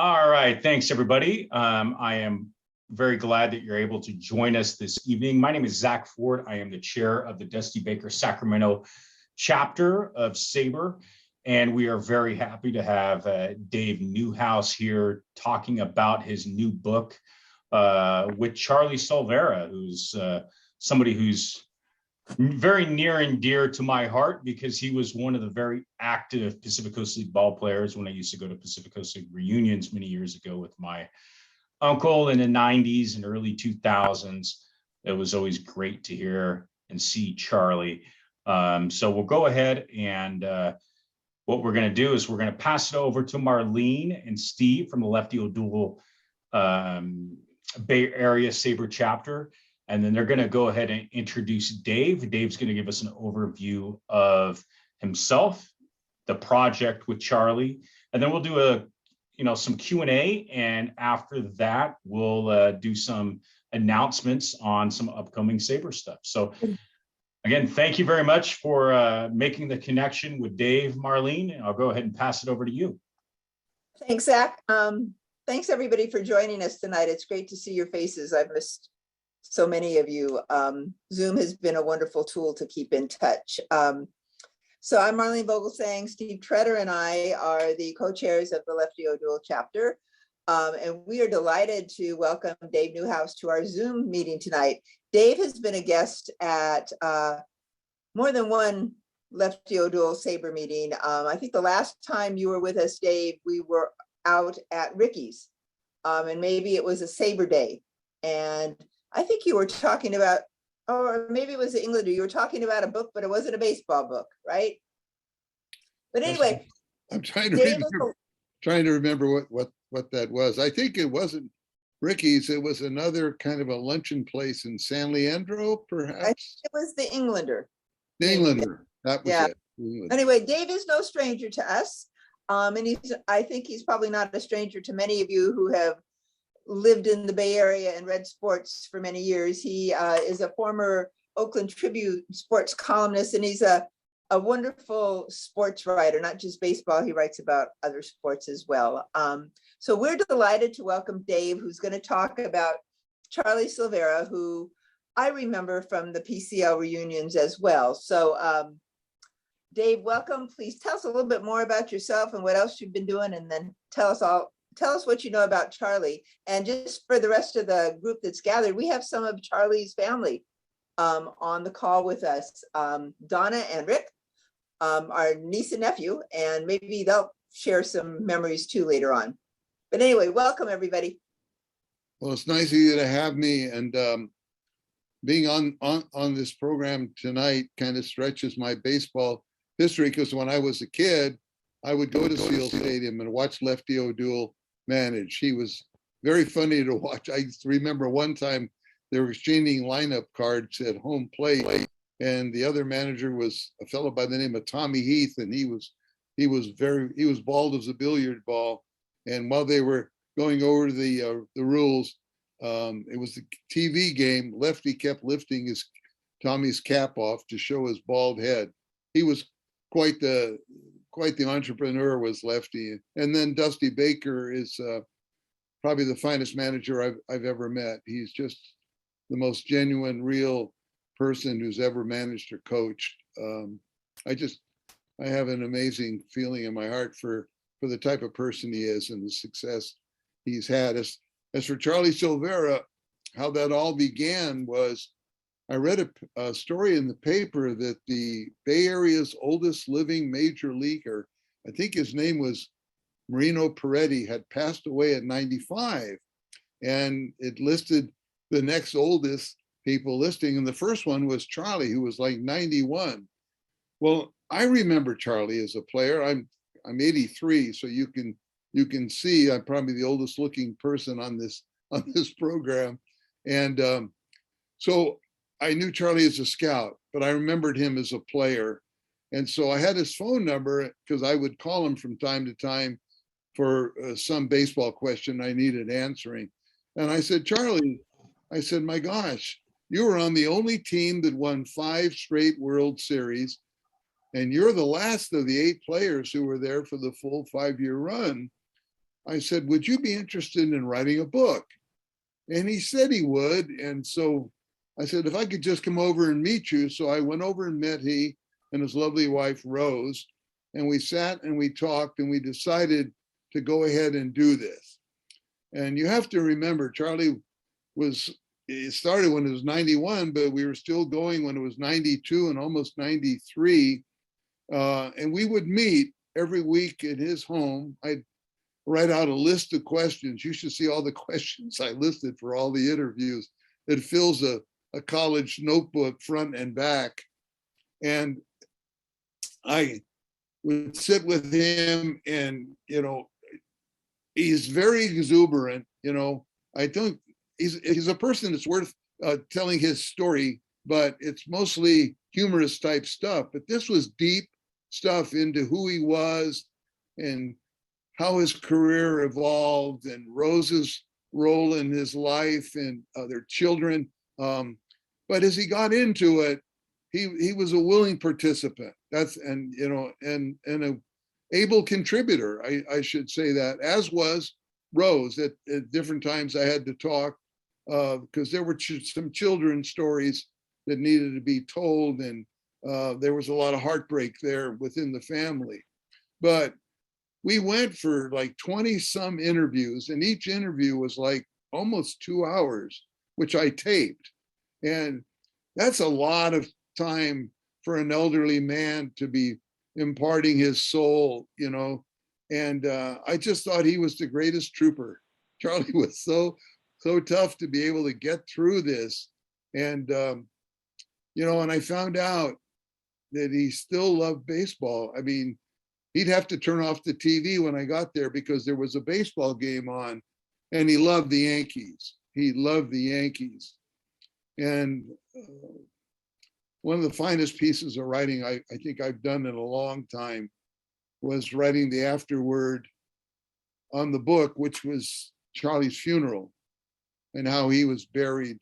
All right, thanks everybody. I am very glad that you're able to join us this evening. My name is Zach Ford. I am the chair of the Dusty Baker-Sacramento chapter of SABR, and we are very happy to have Dave Newhouse here talking about his new book with Charlie Silvera, who's somebody who's very near and dear to my heart because he was one of the very active Pacific Coast League ball players when I used to go to Pacific Coast League reunions many years ago with my uncle in the 90s and early 2000s. It was always great to hear and see Charlie. So we'll go ahead and what we're going to do is we're going to pass it over to Marlene and Steve from the Lefty O'Doul Bay Area SABR chapter. And then they're going to go ahead and introduce Dave. Dave's going to give us an overview of himself, the project with Charlie, and then we'll do some Q&A. And after that, we'll do some announcements on some upcoming SABR stuff. So again, thank you very much for making the connection with Dave, Marlene. And I'll go ahead and pass it over to you. Thanks, Zach. Thanks everybody for joining us tonight. It's great to see your faces. I've missed so many of you. Zoom has been a wonderful tool to keep in touch. So I'm Marlene Vogelsang. Steve Treader and I are the co-chairs of the Lefty O'Doul chapter. And we are delighted to welcome Dave Newhouse to our Zoom meeting tonight. Dave has been a guest at more than one Lefty O'Doul SABR meeting. I think the last time you were with us, Dave, we were out at Ricky's, and maybe it was a SABR day. And I think you were talking about, or maybe it was the Englander, you were talking about a book, but it wasn't a baseball book, right? But anyway, I'm trying to remember what that was. I think it wasn't Ricky's, it was another kind of a luncheon place in San Leandro, perhaps. I think it was the Englander. The Englander, that was it. Anyway, Dave is no stranger to us. And I think he's probably not a stranger to many of you who have lived in the Bay Area and read sports for many years. He is a former Oakland Tribune sports columnist, and he's a wonderful sports writer, not just baseball. He writes about other sports as well. So we're delighted to welcome Dave, who's going to talk about Charlie Silvera, who I remember from the PCL reunions as well. So Dave, welcome. Please tell us a little bit more about yourself and what else you've been doing, and then tell us what you know about Charlie. And just for the rest of the group that's gathered, we have some of Charlie's family on the call with us. Donna and Rick, our niece and nephew, and maybe they'll share some memories too later on. But anyway, welcome everybody. Well, it's nice of you to have me, and being on this program tonight kind of stretches my baseball history, because when I was a kid, I would go to Seal Stadium and watch Lefty O'Doul manage. He was very funny to watch. I remember one time they were exchanging lineup cards at home plate, and the other manager was a fellow by the name of Tommy Heath, and he was bald as a billiard ball. And while they were going over the rules, it was the TV game. Lefty kept lifting Tommy's cap off to show his bald head. He was quite the entrepreneur, was Lefty. And then Dusty Baker is probably the finest manager I've ever met. He's just the most genuine, real person who's ever managed or coached. I have an amazing feeling in my heart for the type of person he is and the success he's had. As for Charlie Silvera, how that all began was, I read a story in the paper that the Bay Area's oldest living major leaguer, I think his name was Marino Peretti, had passed away at 95. And it listed the next oldest people listing. And the first one was Charlie, who was like 91. Well, I remember Charlie as a player. I'm 83, so you can see I'm probably the oldest looking person on this program. And so I knew Charlie as a scout, but I remembered him as a player. And so I had his phone number because I would call him from time to time for some baseball question I needed answering. And I said, Charlie, I said, my gosh, you were on the only team that won 5 straight World Series, and you're the last of the 8 players who were there for the full 5-year run. I said, would you be interested in writing a book? And he said he would. And so I said, if I could just come over and meet you. So I went over and met he and his lovely wife, Rose, and we sat and we talked and we decided to go ahead and do this. And you have to remember, Charlie it started when it was 91, but we were still going when it was 92 and almost 93. And we would meet every week at his home. I'd write out a list of questions. You should see all the questions I listed for all the interviews. It fills a college notebook front and back. And I would sit with him and, he's very exuberant. I think he's a person that's worth telling his story, but it's mostly humorous type stuff. But this was deep stuff into who he was and how his career evolved and Rose's role in his life and their children. But as he got into it, he was a willing participant. And a able contributor. I should say that, as was Rose. At different times I had to talk because there were some children's stories that needed to be told, and there was a lot of heartbreak there within the family. But we went for like 20 some interviews, and each interview was like almost 2 hours, which I taped. And that's a lot of time for an elderly man to be imparting his soul, and I just thought he was the greatest trooper. Charlie was so tough to be able to get through this. And, and I found out that he still loved baseball. I mean, he'd have to turn off the TV when I got there because there was a baseball game on, and he loved the Yankees. He loved the Yankees. And one of the finest pieces of writing I think I've done in a long time was writing the afterword on the book, which was Charlie's funeral and how he was buried,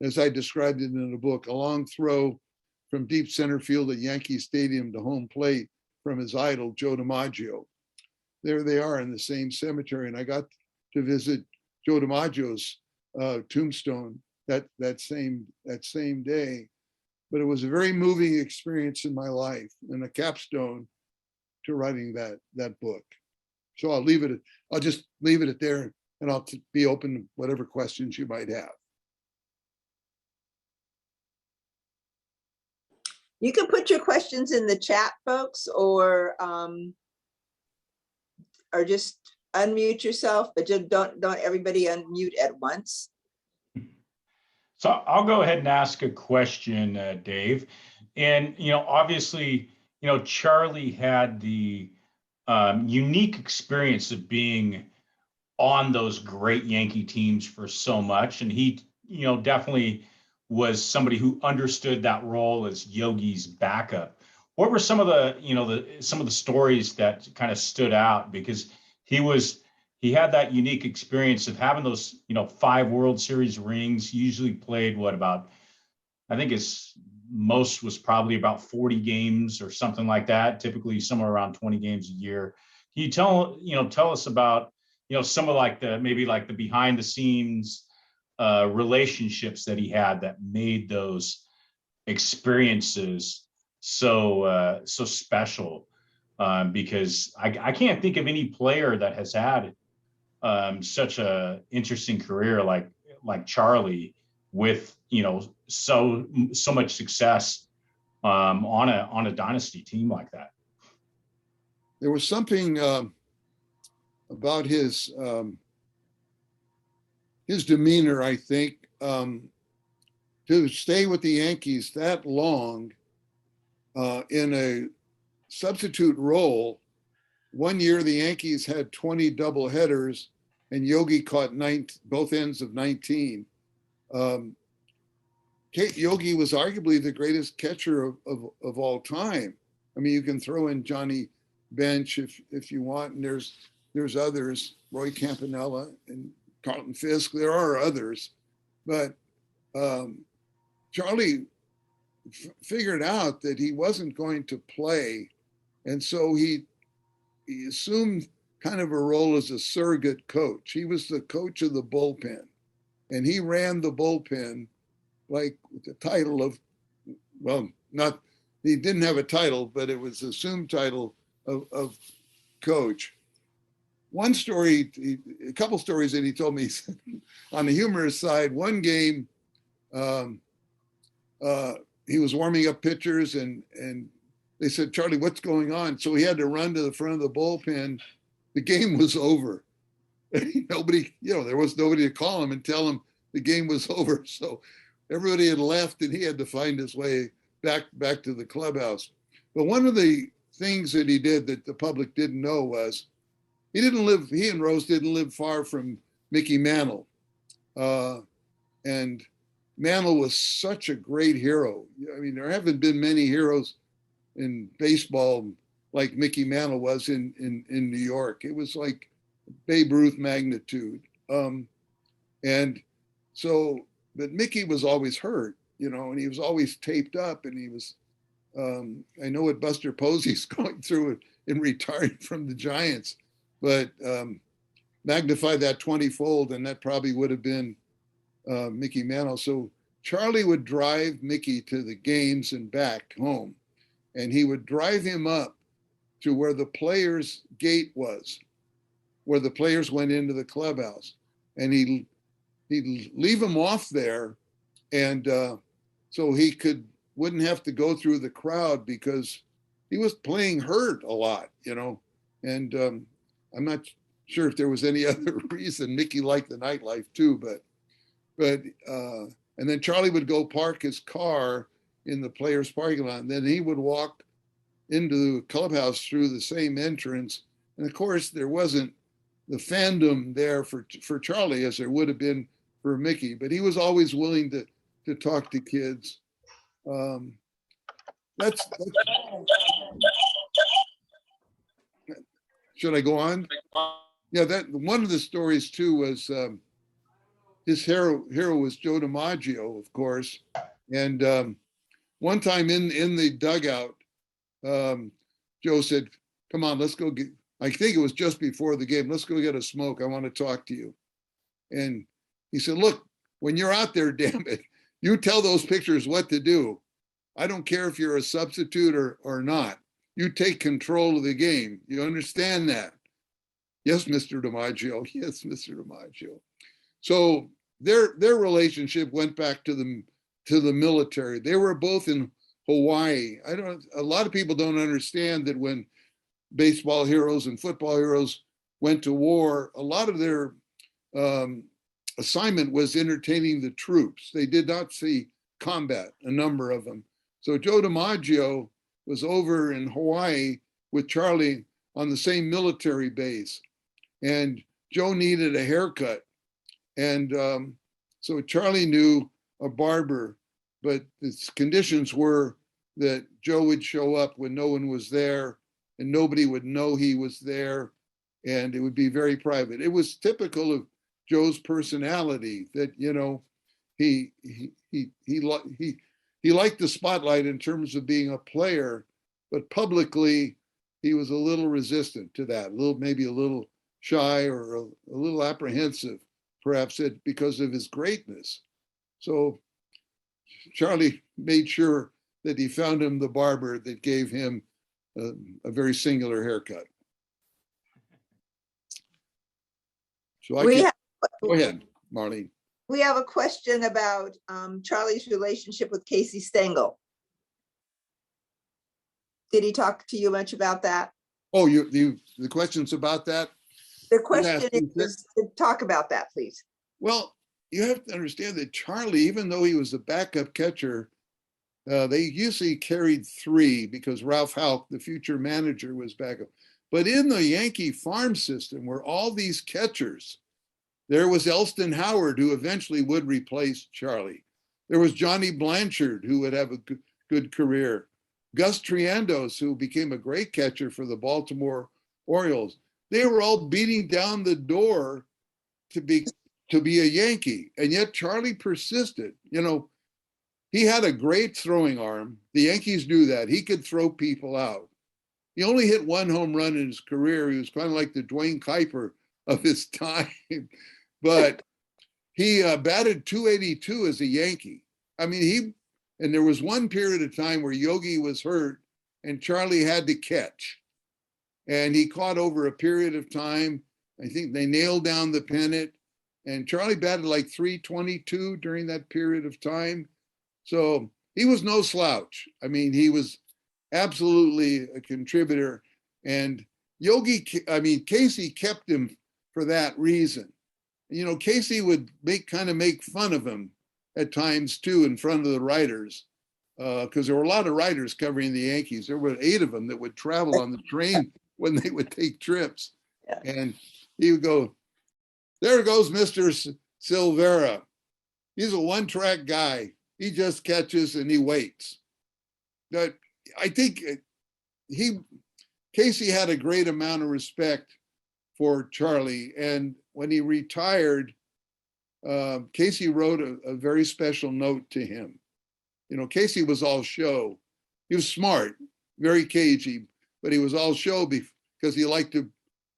as I described it in the book, a long throw from deep center field at Yankee Stadium to home plate from his idol, Joe Dimaggio. There they are in the same cemetery. And I got to visit Joe Dimaggio's tombstone that same day. But it was a very moving experience in my life and a capstone to writing that book. So I'll just leave it at there, and I'll be open to whatever questions you might have. You can put your questions in the chat, folks, or just unmute yourself, but just don't everybody unmute at once. So I'll go ahead and ask a question, Dave. And, obviously, Charlie had the unique experience of being on those great Yankee teams for so much. And he, definitely was somebody who understood that role as Yogi's backup. What were some of the stories that kind of stood out? Because he had that unique experience of having those, 5 World Series rings. He usually played I think his most was probably about 40 games or something like that, typically somewhere around 20 games a year. Can you tell us about, some of the behind the scenes relationships that he had that made those experiences so special? Because I can't think of any player that has had such a interesting career like Charlie, with so much success on a dynasty team like that. There was something about his demeanor, I think, to stay with the Yankees that long in a substitute role. One year, the Yankees had 20 double headers, and Yogi caught both ends of 19. Yogi was arguably the greatest catcher of all time. I mean, you can throw in Johnny Bench if you want, and there's others, Roy Campanella and Carlton Fisk. There are others, but Charlie figured out that he wasn't going to play, and so he assumed kind of a role as a surrogate coach. He was the coach of the bullpen, and he ran the bullpen like with the title of, well, not, he didn't have a title, but it was assumed title of coach. One story, a couple stories that he told me on the humorous side, one game, he was warming up pitchers and they said, Charlie, what's going on? So he had to run to the front of the bullpen. The game was over. Nobody, there was nobody to call him and tell him the game was over. So everybody had left and he had to find his way back to the clubhouse. But one of the things that he did that the public didn't know was he and Rose didn't live far from Mickey Mantle. And Mantle was such a great hero. I mean, there haven't been many heroes in baseball like Mickey Mantle was in New York. It was like Babe Ruth magnitude. And so, but Mickey was always hurt, and he was always taped up, and he was, I know what Buster Posey's going through in retiring from the Giants, but magnify that 20-fold, and that probably would have been Mickey Mantle. So Charlie would drive Mickey to the games and back home, and he would drive him up to where the players' gate was, where the players went into the clubhouse, and he'd leave him off there, and so he wouldn't have to go through the crowd because he was playing hurt a lot, and I'm not sure if there was any other reason. Mickey liked the nightlife too, but and then Charlie would go park his car in the players' parking lot, and then he would walk into the clubhouse through the same entrance. And of course, there wasn't the fandom there for Charlie as there would have been for Mickey, but he was always willing to talk to kids. That's should I go on? Yeah, that one of the stories too was his hero was Joe Dimaggio, of course. And one time in the dugout, Joe said, "Come on, let's go get." I think it was just before the game. Let's go get a smoke. I want to talk to you. And he said, "Look, when you're out there, damn it, you tell those pitchers what to do. I don't care if you're a substitute or not. You take control of the game. You understand that?" "Yes, Mr. Dimaggio. Yes, Mr. Dimaggio." So their relationship went back to the military. They were both in Hawaii. A lot of people don't understand that when baseball heroes and football heroes went to war, a lot of their assignment was entertaining the troops. They did not see combat, a number of them. So Joe Dimaggio was over in Hawaii with Charlie on the same military base. And Joe needed a haircut. And so Charlie knew a barber, but the conditions were that Joe would show up when no one was there and nobody would know he was there, and it would be very private. It was typical of Joe's personality that, he liked the spotlight in terms of being a player, but publicly he was a little resistant to that, maybe a little shy or a little apprehensive, perhaps because of his greatness. So Charlie made sure that he found him the barber that gave him a very singular haircut. So go ahead, Marlene. We have a question about Charlie's relationship with Casey Stengel. Did he talk to you much about that? Oh, the question's about that? The question is to talk about that, please. Well, you have to understand that Charlie, even though he was a backup catcher, they usually carried three because Ralph Houck, the future manager, was backup. But in the Yankee farm system were all these catchers. There was Elston Howard, who eventually would replace Charlie. There was Johnny Blanchard, who would have a good career. Gus Triandos, who became a great catcher for the Baltimore Orioles. They were all beating down the door to be a Yankee. And yet Charlie persisted. He had a great throwing arm. The Yankees knew that. He could throw people out. he only hit one home run in his career. He was kind of like the Dwayne Kuiper of his time, but he batted 282 as a Yankee. I mean, and there was one period of time where Yogi was hurt and Charlie had to catch. And he caught over a period of time. I think they nailed down the pennant, and Charlie batted like 322 during that period of time. So he was no slouch. I mean, he was absolutely a contributor. And Casey kept him for that reason. You know, Casey would make fun of him at times too in front of the writers, because there were a lot of writers covering the Yankees. There were 8 of them that would travel on the train when they would take trips. Yeah. And he would go, "There goes Mr. Silvera. He's a one-track guy. He just catches and he waits." But I think Casey had a great amount of respect for Charlie. And when he retired, Casey wrote a very special note to him. You know, Casey was all show. He was smart, very cagey, but he was all show because he liked to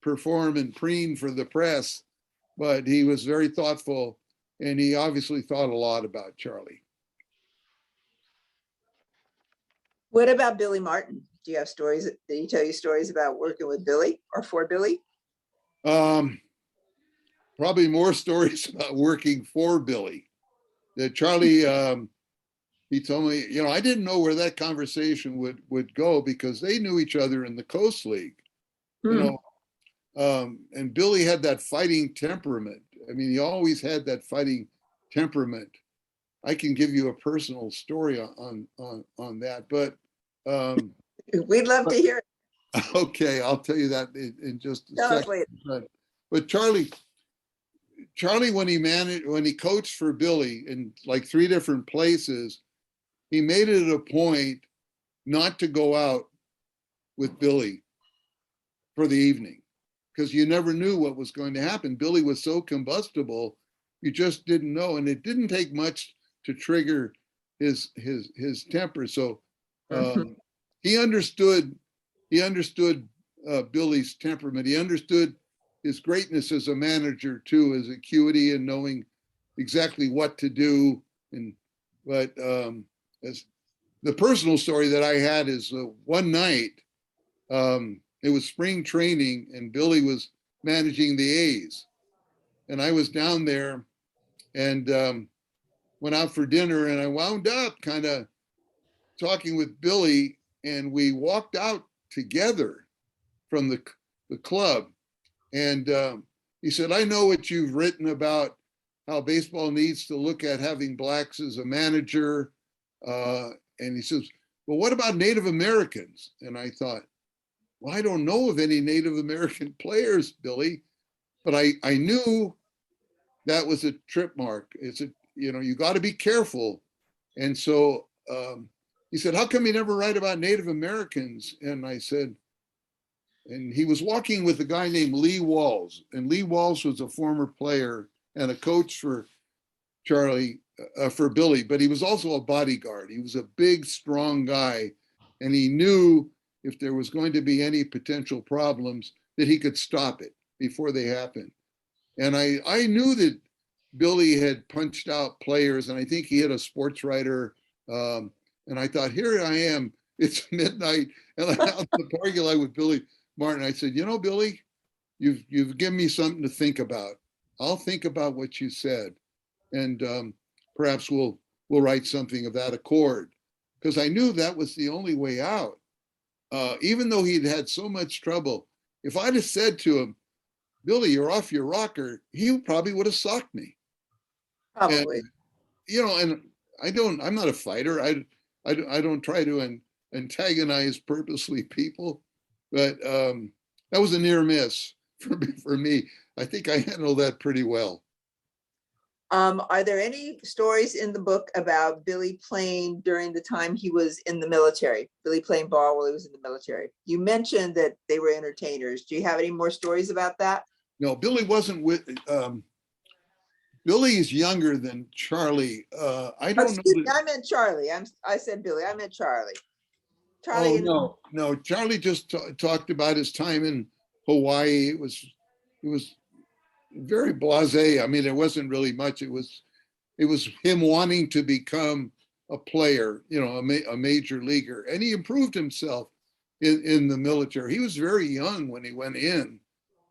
perform and preen for the press. But he was very thoughtful, and he obviously thought a lot about Charlie. What about Billy Martin? Do you have stories? Did he tell you stories about working with Billy or for Billy? Probably more stories about working for Billy. That Charlie, he told me, you know, I didn't know where that conversation would go because they knew each other in the Coast League, you know, and Billy had that fighting temperament. I mean, he always had that fighting temperament. I can give you a personal story on that, but we'd love to hear it. Okay, I'll tell you that in just a second. But Charlie, when he coached for Billy in like 3 different places, he made it a point not to go out with Billy for the evening because you never knew what was going to happen. Billy was so combustible, you just didn't know, and it didn't take much to trigger his temper. So he understood Billy's temperament. He understood his greatness as a manager too, his acuity and knowing exactly what to do. But as the personal story that I had is one night, it was spring training and Billy was managing the A's, and I was down there and went out for dinner, and I wound up kind of talking with Billy, and we walked out together from the club. And he said, "I know what you've written about how baseball needs to look at having blacks as a manager." And he says, "Well, what about Native Americans?" And I thought, well, I don't know of any Native American players, Billy, but I knew that was a trip mark. You got to be careful. And so he said, "How come you never write about Native Americans?" And I said, and he was walking with a guy named Lee Walls. And Lee Walls was a former player and a coach for Charlie, for Billy, but he was also a bodyguard. He was a big, strong guy. And he knew if there was going to be any potential problems that he could stop it before they happened. And I knew that Billy had punched out players, and I think he hit a sports writer. And I thought, here I am, it's midnight, and I'm out in the parking lot with Billy Martin. I said, "You know, Billy, you've given me something to think about. I'll think about what you said, and perhaps we'll write something of that accord." Because I knew that was the only way out. Even though he'd had so much trouble, if I'd have said to him, "Billy, you're off your rocker," he probably would have socked me. Probably. And I'm not a fighter. I don't try to antagonize purposely people, but that was a near miss for me. I think I handled that pretty well. Are there any stories in the book about Billy playing during the time he was in the military? Billy playing ball while he was in the military. You mentioned that they were entertainers. Do you have any more stories about that? No, Billy wasn't with. Billy is younger than Charlie. I don't know. I meant Charlie. I said Billy. I meant Charlie. Charlie, No. Charlie just talked about his time in Hawaii. It was very blasé. I mean, there wasn't really much. It was him wanting to become a player, a major leaguer, and he improved himself in the military. He was very young when he went in,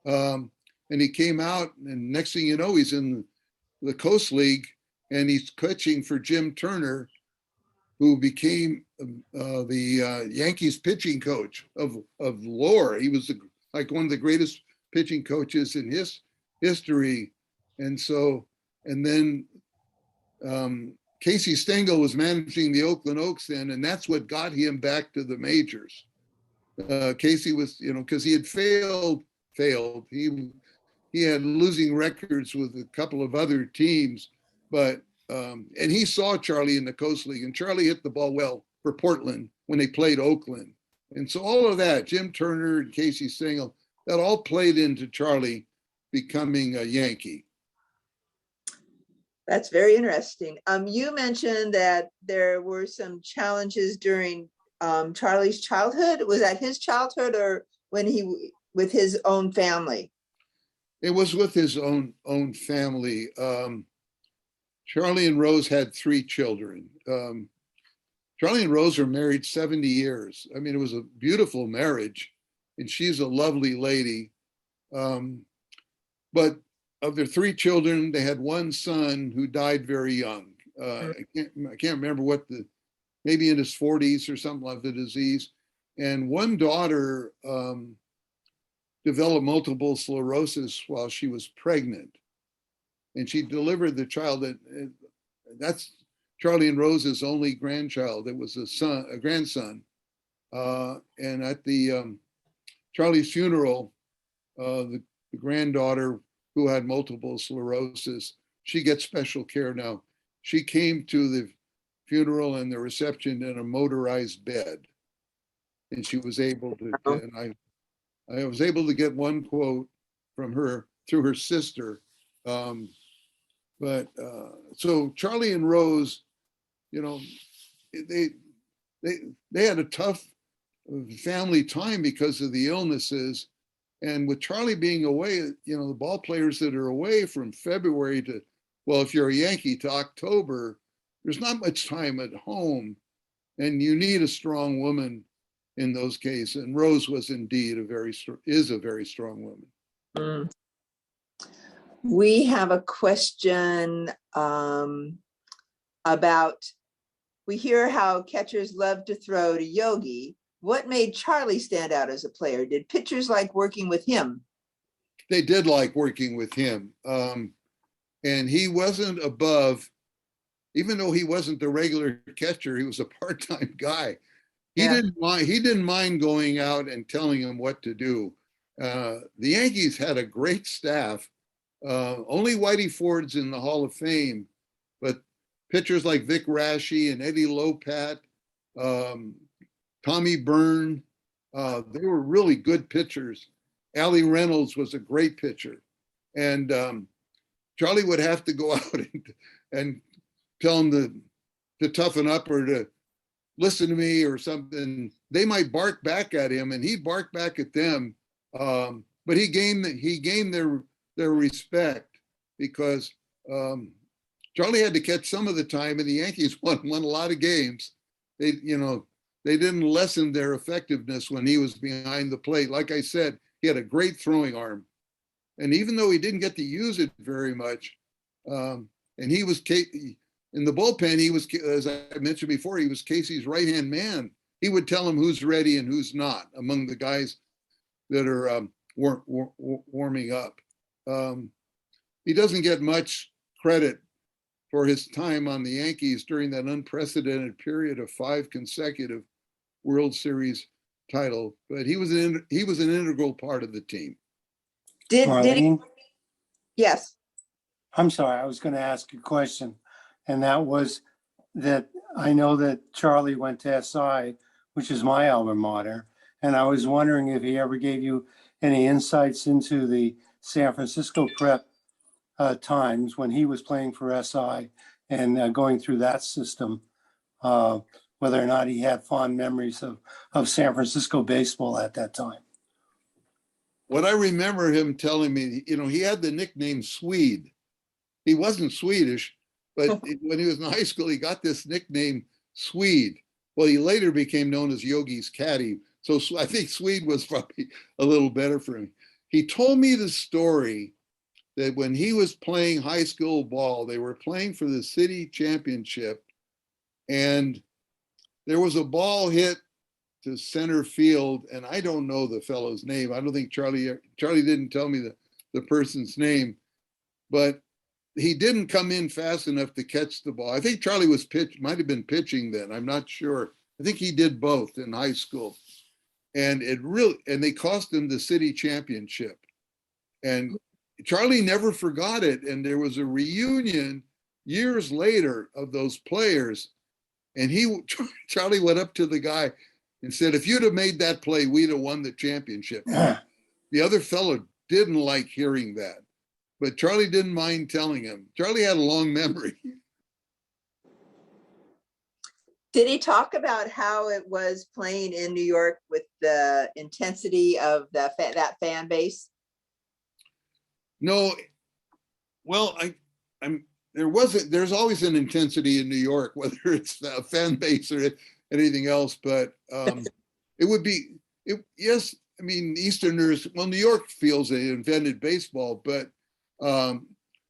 and he came out, and next thing you know, he's in the Coast League, and he's coaching for Jim Turner, who became the Yankees pitching coach of lore. He was like one of the greatest pitching coaches in his history. And then Casey Stengel was managing the Oakland Oaks then, and that's what got him back to the majors. Casey was, because he had failed. He had losing records with a couple of other teams, but and he saw Charlie in the Coast League, and Charlie hit the ball well for Portland when they played Oakland. And so all of that, Jim Turner and Casey Stengel, that all played into Charlie becoming a Yankee. That's very interesting. You mentioned that there were some challenges during Charlie's childhood. Was that his childhood or when he with his own family? It was with his own family. Charlie and Rose had 3 children. Charlie and Rose were married 70 years. I mean, it was a beautiful marriage, and she's a lovely lady. But of their 3 children, they had one son who died very young. I can't remember maybe in his 40s or something like the disease. And one daughter developed multiple sclerosis while she was pregnant. And she delivered the child. That's Charlie and Rose's only grandchild. It was a grandson. And at the Charlie's funeral, the granddaughter who had multiple sclerosis, she gets special care now. She came to the funeral and the reception in a motorized bed, and she was able to. And I was able to get one quote from her through her sister. So Charlie and Rose, they had a tough family time because of the illnesses. And with Charlie being away, the ball players that are away from February to, well, if you're a Yankee, to October, there's not much time at home, and you need a strong woman in those cases. And Rose was indeed is a very strong woman. Mm. We have a question about, we hear how catchers love to throw to Yogi. What made Charlie stand out as a player? Did pitchers like working with him? They did like working with him. And he wasn't above, even though he wasn't the regular catcher, he was a part-time guy. He didn't mind going out and telling him what to do. The Yankees had a great staff. Only Whitey Ford's in the Hall of Fame, but pitchers like Vic Raschi and Eddie Lopat, Tommy Byrne, they were really good pitchers. Allie Reynolds was a great pitcher. And Charlie would have to go out and tell him to toughen up or to listen to me or something. They might bark back at him, and he'd bark back at them. But he gained their respect because Charlie had to catch some of the time, and the Yankees won a lot of games. They didn't lessen their effectiveness when he was behind the plate. Like I said, he had a great throwing arm. And even though he didn't get to use it very much, and he was in the bullpen, he was, as I mentioned before, he was Casey's right-hand man. He would tell him who's ready and who's not among the guys that are warming up. He doesn't get much credit for his time on the Yankees during that unprecedented period of 5 consecutive World Series title, but he was an integral part of the team. Did he? Yes. I'm sorry, I was going to ask a question, and that was that I know that Charlie went to SI, which is my alma mater, and I was wondering if he ever gave you any insights into the San Francisco prep times when he was playing for SI and going through that system. Was whether or not he had fond memories of San Francisco baseball at that time. What I remember him telling me, he had the nickname Swede. He wasn't Swedish, but when he was in high school, he got this nickname Swede. Well, he later became known as Yogi's caddy. So I think Swede was probably a little better for him. He told me the story that when he was playing high school ball, they were playing for the city championship, and there was a ball hit to center field, and I don't know the fellow's name. I don't think Charlie didn't tell me the person's name, but he didn't come in fast enough to catch the ball. I think Charlie might have been pitching then. I'm not sure. I think he did both in high school. And they cost him the city championship. And Charlie never forgot it. And there was a reunion years later of those players. And Charlie went up to the guy and said, if you'd have made that play, we'd have won the championship. The other fellow didn't like hearing that, but Charlie didn't mind telling him. Charlie had a long memory. Did he talk about how it was playing in New York with the intensity of that fan base? No. Well, there's always an intensity in New York, whether it's a fan base or anything else, but it would be, yes, I mean, Easterners, well, New York feels they invented baseball, but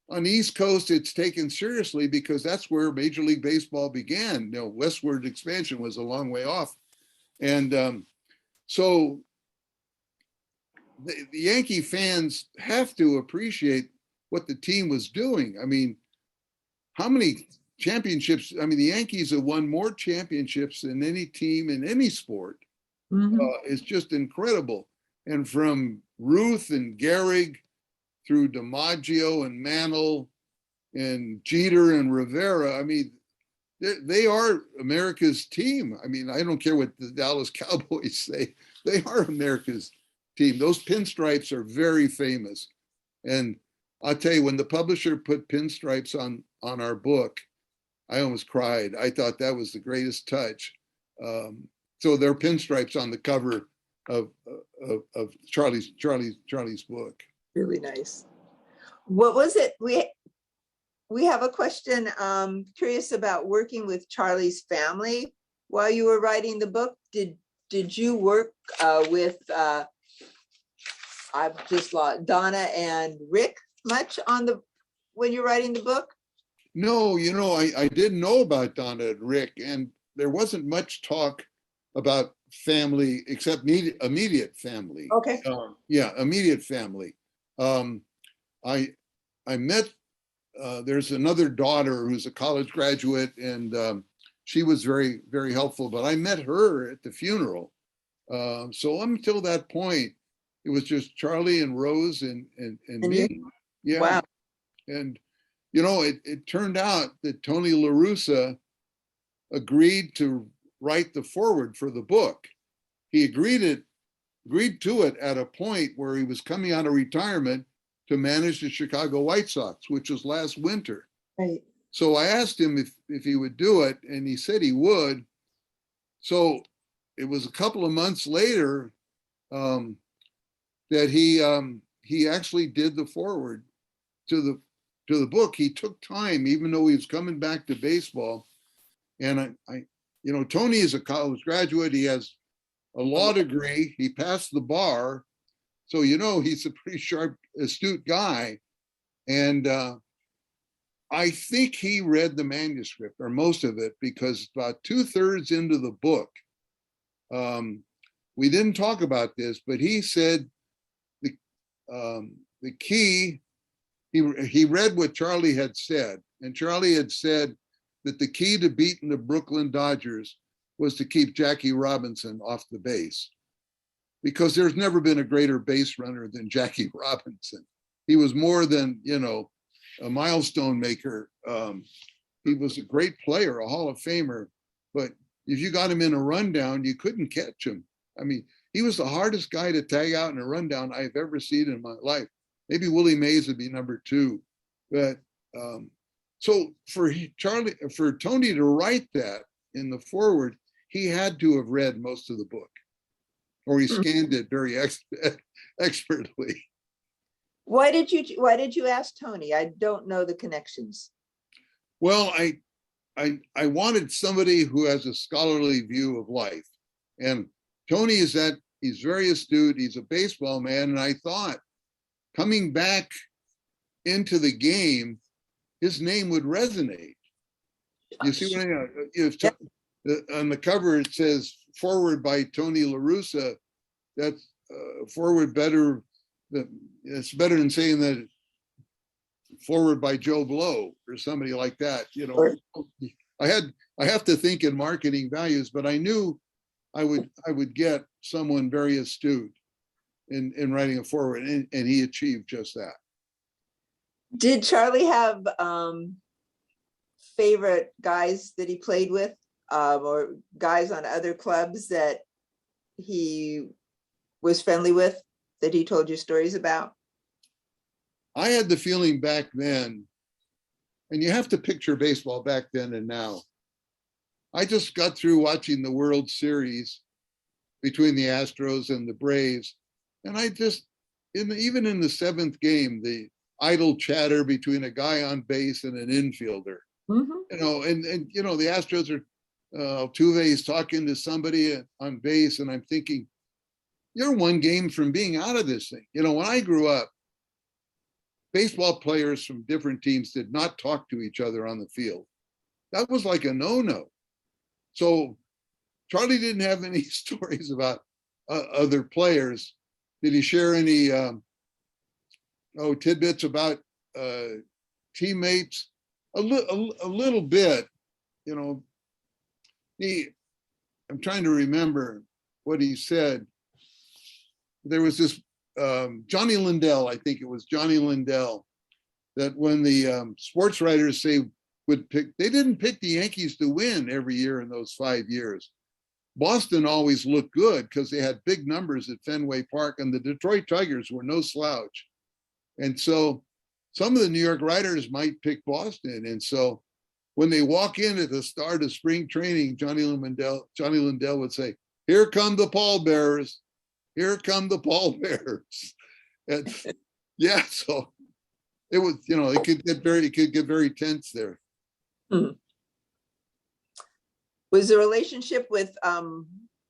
on the East Coast, it's taken seriously because that's where Major League Baseball began. Westward expansion was a long way off. And so the Yankee fans have to appreciate what the team was doing. I mean, how many championships? I mean, the Yankees have won more championships than any team in any sport. It's just incredible. And from Ruth and Gehrig through Dimaggio and Mantle and Jeter and Rivera, I mean, they are America's team. I mean, I don't care what the Dallas Cowboys say. They are America's team. Those pinstripes are very famous. And I'll tell you, when the publisher put pinstripes on our book, I almost cried. I thought that was the greatest touch. So there are pinstripes on the cover of Charlie's book. Really nice. What was it? We have a question. Curious about working with Charlie's family while you were writing the book. Did you work with I've just lost Donna and Rick much when you're writing the book? No, I didn't know about Donna and Rick, and there wasn't much talk about family except immediate family. Okay. Immediate family. I met, there's another daughter who's a college graduate, and she was very, very helpful, but I met her at the funeral. So until that point, it was just Charlie and Rose and me. You? Yeah. Wow. And, it turned out that Tony La Russa agreed to write the foreword for the book. He agreed to it at a point where he was coming out of retirement to manage the Chicago White Sox, which was last winter. Right. So I asked him if he would do it, and he said he would. So it was a couple of months later that he actually did the foreword to the book. He took time, even though he was coming back to baseball. And Tony is a college graduate. He has a law degree. He passed the bar. So, he's a pretty sharp, astute guy. And I think he read the manuscript, or most of it, because about 2/3 into the book, we didn't talk about this, but he said the key, he read what Charlie had said. And Charlie had said that the key to beating the Brooklyn Dodgers was to keep Jackie Robinson off the base, because there's never been a greater base runner than Jackie Robinson. He was more than, a milestone maker. He was a great player, a Hall of Famer, but if you got him in a rundown, you couldn't catch him. I mean, he was the hardest guy to tag out in a rundown I've ever seen in my life. Maybe Willie Mays would be number 2, but so for Tony to write that in the foreword, he had to have read most of the book, or he scanned it very expertly. Why did you ask Tony? I don't know the connections. Well, I wanted somebody who has a scholarly view of life, and Tony is that. He's very astute. He's a baseball man, and I thought coming back into the game, his name would resonate. You see what I mean? If on the cover it says "Forward" by Tony La Russa, that's forward better. It's better than saying that "Forward" by Joe Blow or somebody like that. You know, I have to think in marketing values, but I knew I would get someone very astute in writing a forward, and he achieved just that. Did Charlie have favorite guys that he played with, or guys on other clubs that he was friendly with, that he told you stories about? I had the feeling back then, and you have to picture baseball back then and now. I just got through watching the World Series between the Astros and the Braves, and I just, even in the seventh game, the idle chatter between a guy on base and an infielder, you know, and you know, the Astros are, Altuve is talking to somebody on base, and I'm thinking, you're one game from being out of this thing. You know, when I grew up, baseball players from different teams did not talk to each other on the field. That was like a no-no. So Charlie didn't have any stories about other players. Did he share any tidbits about teammates? A little bit, you know. I'm trying to remember what he said. There was this Johnny Lindell, I think it was Johnny Lindell, that when the sports writers would pick, they didn't pick the Yankees to win every year in those 5 years. Boston always looked good because they had big numbers at Fenway Park, and the Detroit Tigers were no slouch. And so some of the New York writers might pick Boston. And so when they walk in at the start of spring training, Johnny Lindell would say, "Here come the pallbearers. Here come the pallbearers." And yeah, so it was, you know, it could get very tense there. Was the relationship with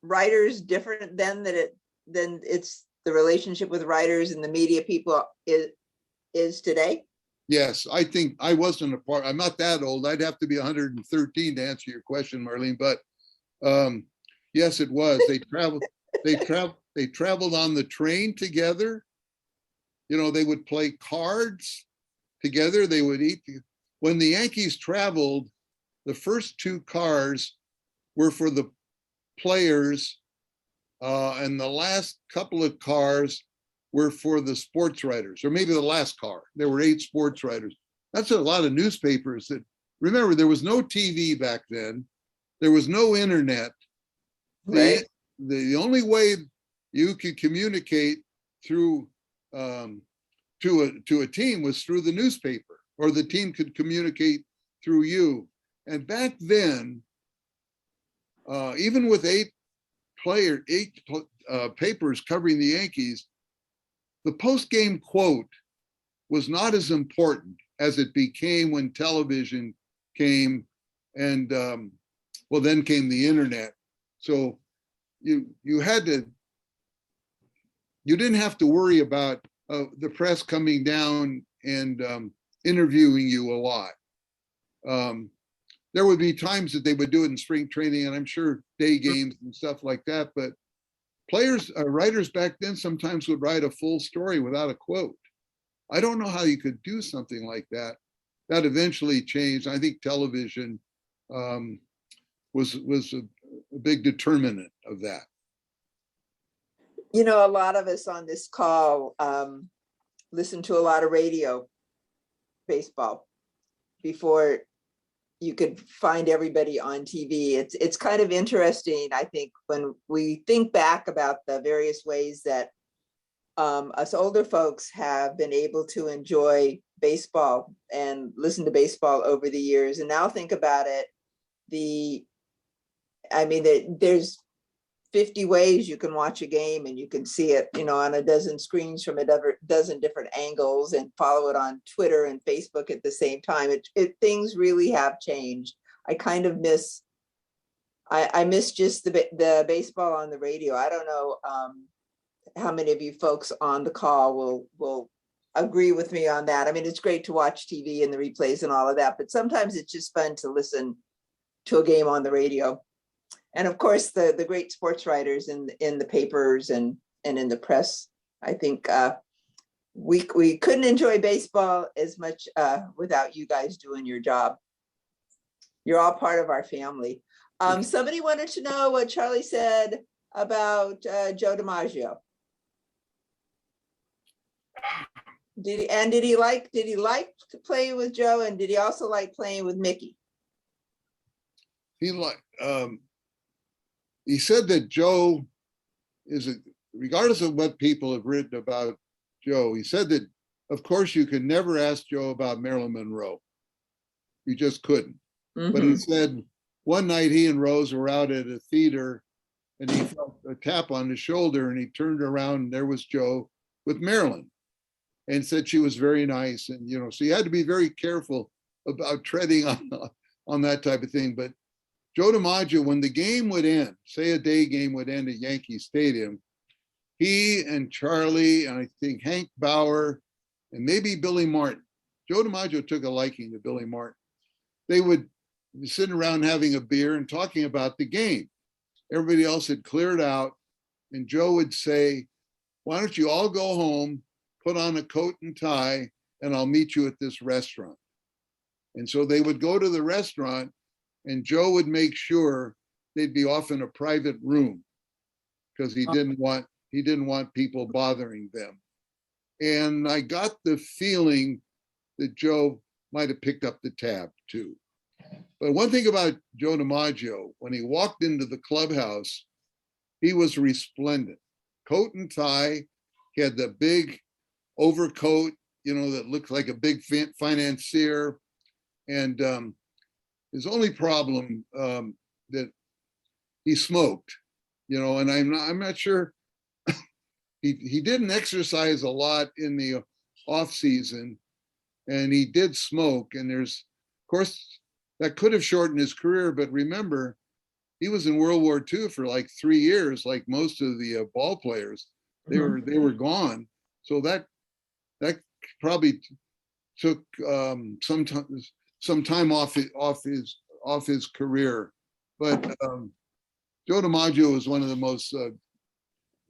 writers different then than it's the relationship with writers and the media people is today? Yes, I think I wasn't a part. I'm not that old. I'd have to be 113 to answer your question, Marlene. But yes, it was. They traveled. They traveled on the train together. You know, they would play cards together. They would eat. When the Yankees traveled, the first two cars were for the players, and the last couple of cars were for the sports writers, or maybe the last car. There were 8 sports writers. That's a lot of newspapers. That, remember, there was no TV back then. There was no internet. Right. The only way you could communicate through to a team was through the newspaper, or the team could communicate through you. And back then, even with 8 papers covering the Yankees, the post-game quote was not as important as it became when television came, and well, then came the internet. So you didn't have to worry about the press coming down and interviewing you a lot. There would be times that they would do it in spring training, and I'm sure day games and stuff like that, but writers back then sometimes would write a full story without a quote. I don't know how you could do something like that. That eventually changed. I think television was a big determinant of that. You know, a lot of us on this call listen to a lot of radio baseball before you could find everybody on TV. It's kind of interesting, I think, when we think back about the various ways that us older folks have been able to enjoy baseball and listen to baseball over the years. And now think about it, I mean, there's 50 ways you can watch a game, and you can see it, on a dozen screens from a dozen different angles, and follow it on Twitter and Facebook at the same time. Things really have changed. I kind of miss, I miss just the baseball on the radio. I don't know how many of you folks on the call will agree with me on that. I mean, it's great to watch TV and the replays and all of that, but sometimes it's just fun to listen to a game on the radio. And of course, the great sports writers in the papers and in the press. I think we couldn't enjoy baseball as much without you guys doing your job. You're all part of our family. Somebody wanted to know what Charlie said about Joe Dimaggio. Did he like to play with Joe, and did he also like playing with Mickey? He said that Joe regardless of what people have written about Joe, he said that, of course, you could never ask Joe about Marilyn Monroe. You just couldn't. But he said one night he and Rose were out at a theater, and he felt a tap on his shoulder, and he turned around, and there was Joe with Marilyn, and said she was very nice. And, so you had to be very careful about treading on that type of thing. But Joe Dimaggio, when the game would end, say a day game would end at Yankee Stadium, he and Charlie, and I think Hank Bauer, and maybe Billy Martin, Joe Dimaggio took a liking to Billy Martin. They would be sitting around having a beer and talking about the game. Everybody else had cleared out, and Joe would say, why don't you all go home, put on a coat and tie, and I'll meet you at this restaurant. And so they would go to the restaurant, and Joe would make sure they'd be off in a private room because he didn't want people bothering them. And I got the feeling that Joe might have picked up the tab too. But one thing about Joe Dimaggio, when he walked into the clubhouse, he was resplendent. Coat and tie, he had the big overcoat, that looked like a big financier. And his only problem that he smoked, and I'm not sure, he didn't exercise a lot in the off season, and he did smoke. And of course, that could have shortened his career. But remember, he was in World War II for like 3 years, like most of the ball players. They were gone. So that probably took some time off his career. But Joe Dimaggio was one of the most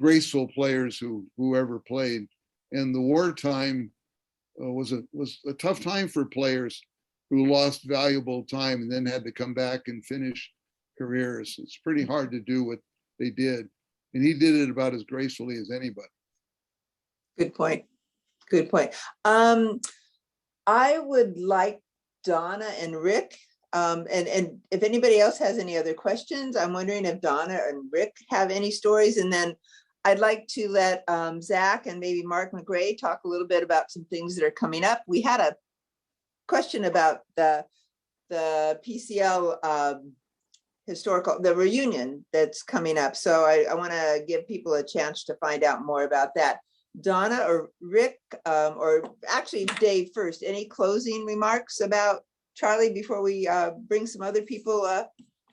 graceful players who ever played. And the wartime was a tough time for players who lost valuable time and then had to come back and finish careers. It's pretty hard to do what they did. And he did it about as gracefully as anybody. Good point. Good point. I would like Donna and Rick, and if anybody else has any other questions, I'm wondering if Donna and Rick have any stories. And then I'd like to let Zach and maybe Mark McGray talk a little bit about some things that are coming up. We had a question about the PCL the reunion that's coming up. So I want to give people a chance to find out more about that. Donna or Rick, or actually Dave first, any closing remarks about Charlie before we bring some other people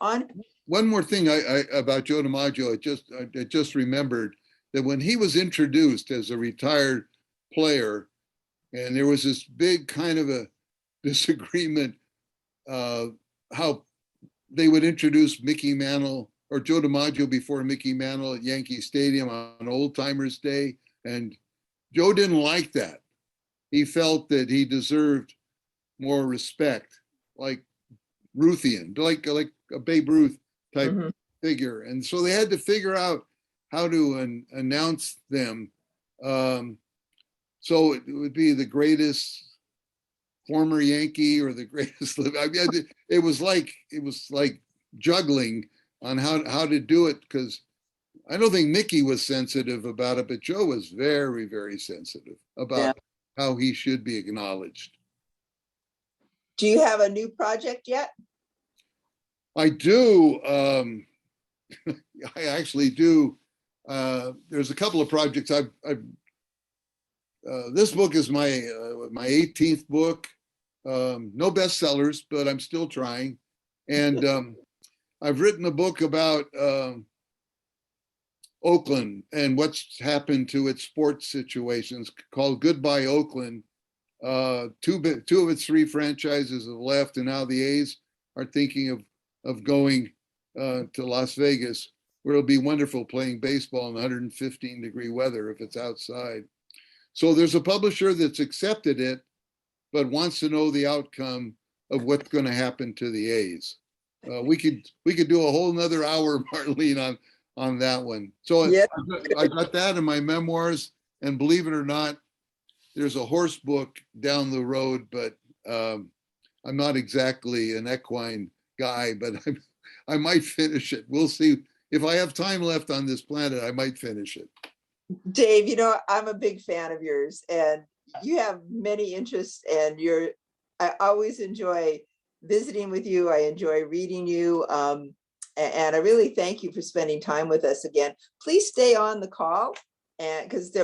on? One more thing about Joe Dimaggio, I just remembered that when he was introduced as a retired player, and there was this big kind of a disagreement how they would introduce Mickey Mantle or Joe Dimaggio before Mickey Mantle at Yankee Stadium on Old Timers Day. And Joe didn't like that. He felt that he deserved more respect, like Ruthian, like a Babe Ruth type figure. And so they had to figure out how to announce them. So it would be the greatest former Yankee or the greatest. I mean, it was like juggling on how to do it, because I don't think Mickey was sensitive about it, but Joe was very, very sensitive about how he should be acknowledged. Do you have a new project yet? I do. I actually do. There's a couple of projects this book is my 18th book. No bestsellers, but I'm still trying. And I've written a book about Oakland and what's happened to its sports situations called Goodbye Oakland. Two of its three franchises have left, and now the A's are thinking of going to Las Vegas, where it'll be wonderful playing baseball in 115-degree weather if it's outside. So there's a publisher that's accepted it, but wants to know the outcome of what's going to happen to the A's. We could do a whole nother hour, Marlene, on that one. So Yeah. I got that in my memoirs, and believe it or not, there's a horse book down the road, but I'm not exactly an equine guy, but I might finish it. We'll see. If I have time left on this planet, I might finish it. Dave, I'm a big fan of yours, and you have many interests, and I always enjoy visiting with you. I enjoy reading you. And I really thank you for spending time with us again. Please stay on the call, and because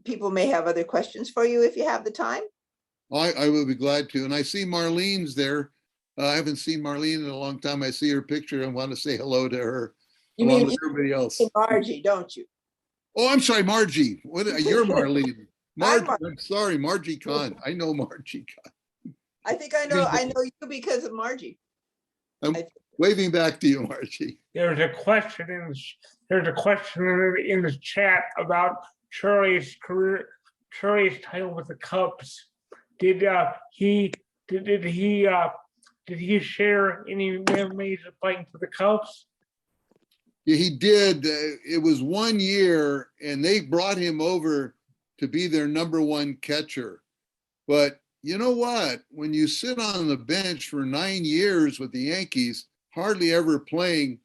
people may have other questions for you if you have the time. I will be glad to. And I see Marlene's there. I haven't seen Marlene in a long time. I see her picture and want to say hello to her. You mean everybody else? Margie, don't you? Oh, I'm sorry, Margie. You're Marlene. I'm I'm sorry, Margie Kahn. I know Margie Kahn. I think I know you because of Margie. I'm waving back to you, Margie. There's a question in the chat about Charlie's career, Charlie's title with the Cubs. Did he share any memories of playing for the Cubs? Yeah, he did. It was 1 year, and they brought him over to be their number one catcher. But you know what? When you sit on the bench for 9 years with the Yankees, hardly ever playing,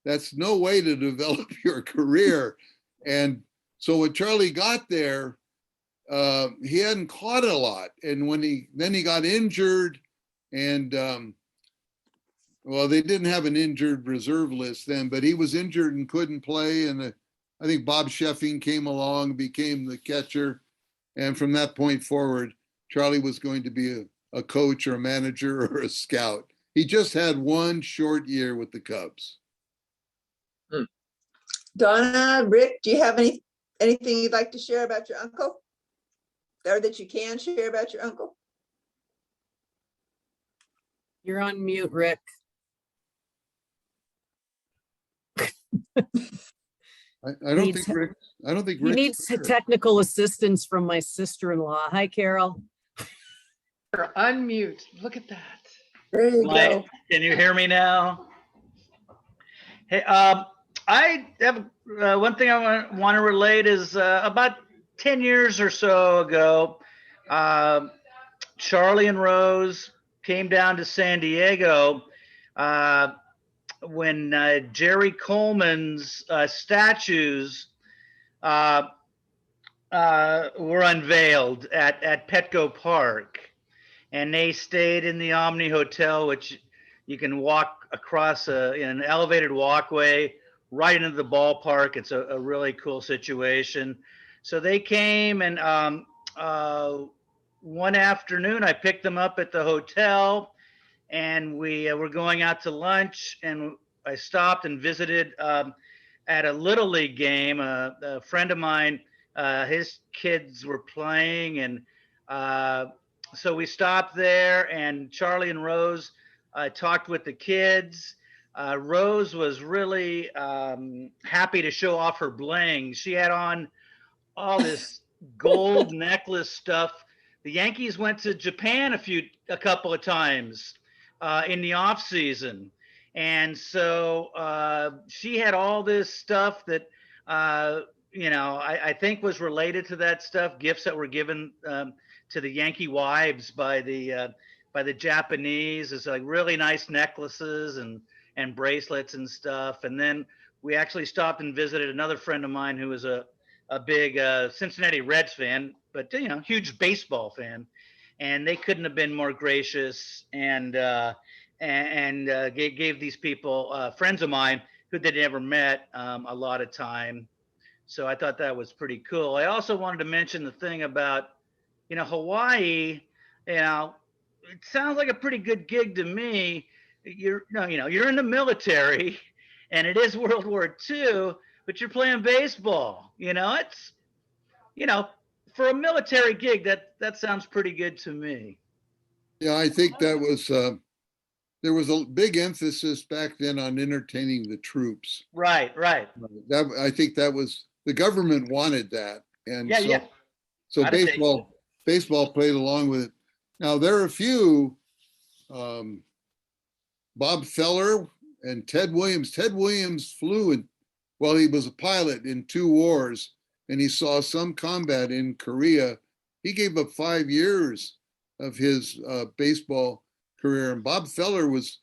that's no way to develop your career. And so when Charlie got there, he hadn't caught a lot. And when he got injured, and well, they didn't have an injured reserve list then, but he was injured and couldn't play. And I think Bob Sheffing came along, became the catcher. And from that point forward, Charlie was going to be a coach or a manager or a scout. He just had one short year with the Cubs. Donna, Rick, do you have anything you'd like to share about your uncle? Or that you can share about your uncle? You're on mute, Rick. I don't think Rick. He needs technical assistance from my sister-in-law. Hi, Carol. Unmute. Look at that. There you go. Can you hear me now? Hey, I have one thing I want to relate is about 10 years or so ago, Charlie and Rose came down to San Diego when Jerry Coleman's statues were unveiled at Petco Park. And they stayed in the Omni Hotel, which you can walk across an elevated walkway right into the ballpark. It's a really cool situation. So they came, and one afternoon I picked them up at the hotel, and we were going out to lunch, and I stopped and visited at a Little League game. A friend of mine, his kids were playing, and so we stopped there, and Charlie and Rose talked with the kids. Rose was really happy to show off her bling. She had on all this gold necklace stuff. The Yankees went to Japan a couple of times in the off season. And so she had all this stuff that, I think was related to that stuff, gifts that were given to the Yankee wives by the Japanese. It's like really nice necklaces and bracelets and stuff. And then we actually stopped and visited another friend of mine who was a big Cincinnati Reds fan, but huge baseball fan. And they couldn't have been more gracious and gave these people, friends of mine, who they never met a lot of time. So I thought that was pretty cool. I also wanted to mention the thing about, Hawaii. It sounds like a pretty good gig to me. You're in the military, and it is World War II, but you're playing baseball. It's for a military gig, that sounds pretty good to me. Yeah, I think that was there was a big emphasis back then on entertaining the troops. Right. I think that was the government wanted that, and Yeah. so I'd take it. baseball played along with it. Now there are a few, Bob Feller and Ted Williams. Ted Williams flew he was a pilot in 2 wars, and he saw some combat in Korea. He gave up 5 years of his baseball career. And Bob Feller was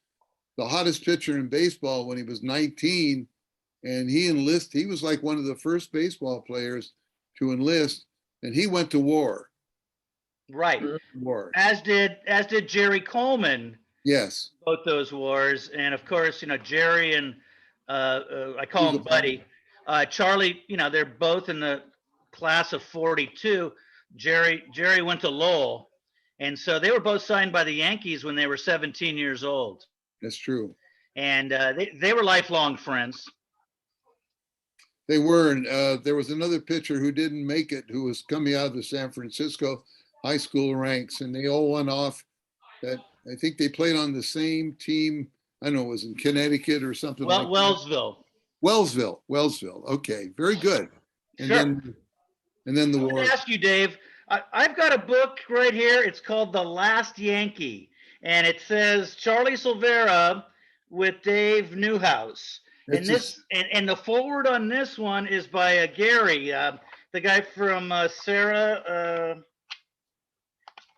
the hottest pitcher in baseball when he was 19. And he enlisted. He was like one of the first baseball players to enlist. And he went to war. Right. War. As did Jerry Coleman. Yes. Both those wars. And of course, Jerry and I call him Buddy. Charlie, they're both in the class of 42. Jerry went to Lowell. And so they were both signed by the Yankees when they were 17 years old. That's true. And they were lifelong friends. They were. And there was another pitcher who didn't make it, who was coming out of the San Francisco high school ranks, and they all went off. That I think they played on the same team. I don't know, it was in Connecticut or something like Wellsville. that. Wellsville. Okay, very good. And Sure. then the I war. want to ask you, Dave. I've got a book right here. It's called The Last Yankee, and it says Charlie Silvera with Dave Newhouse. And and the forward on this one is by Gary, the guy from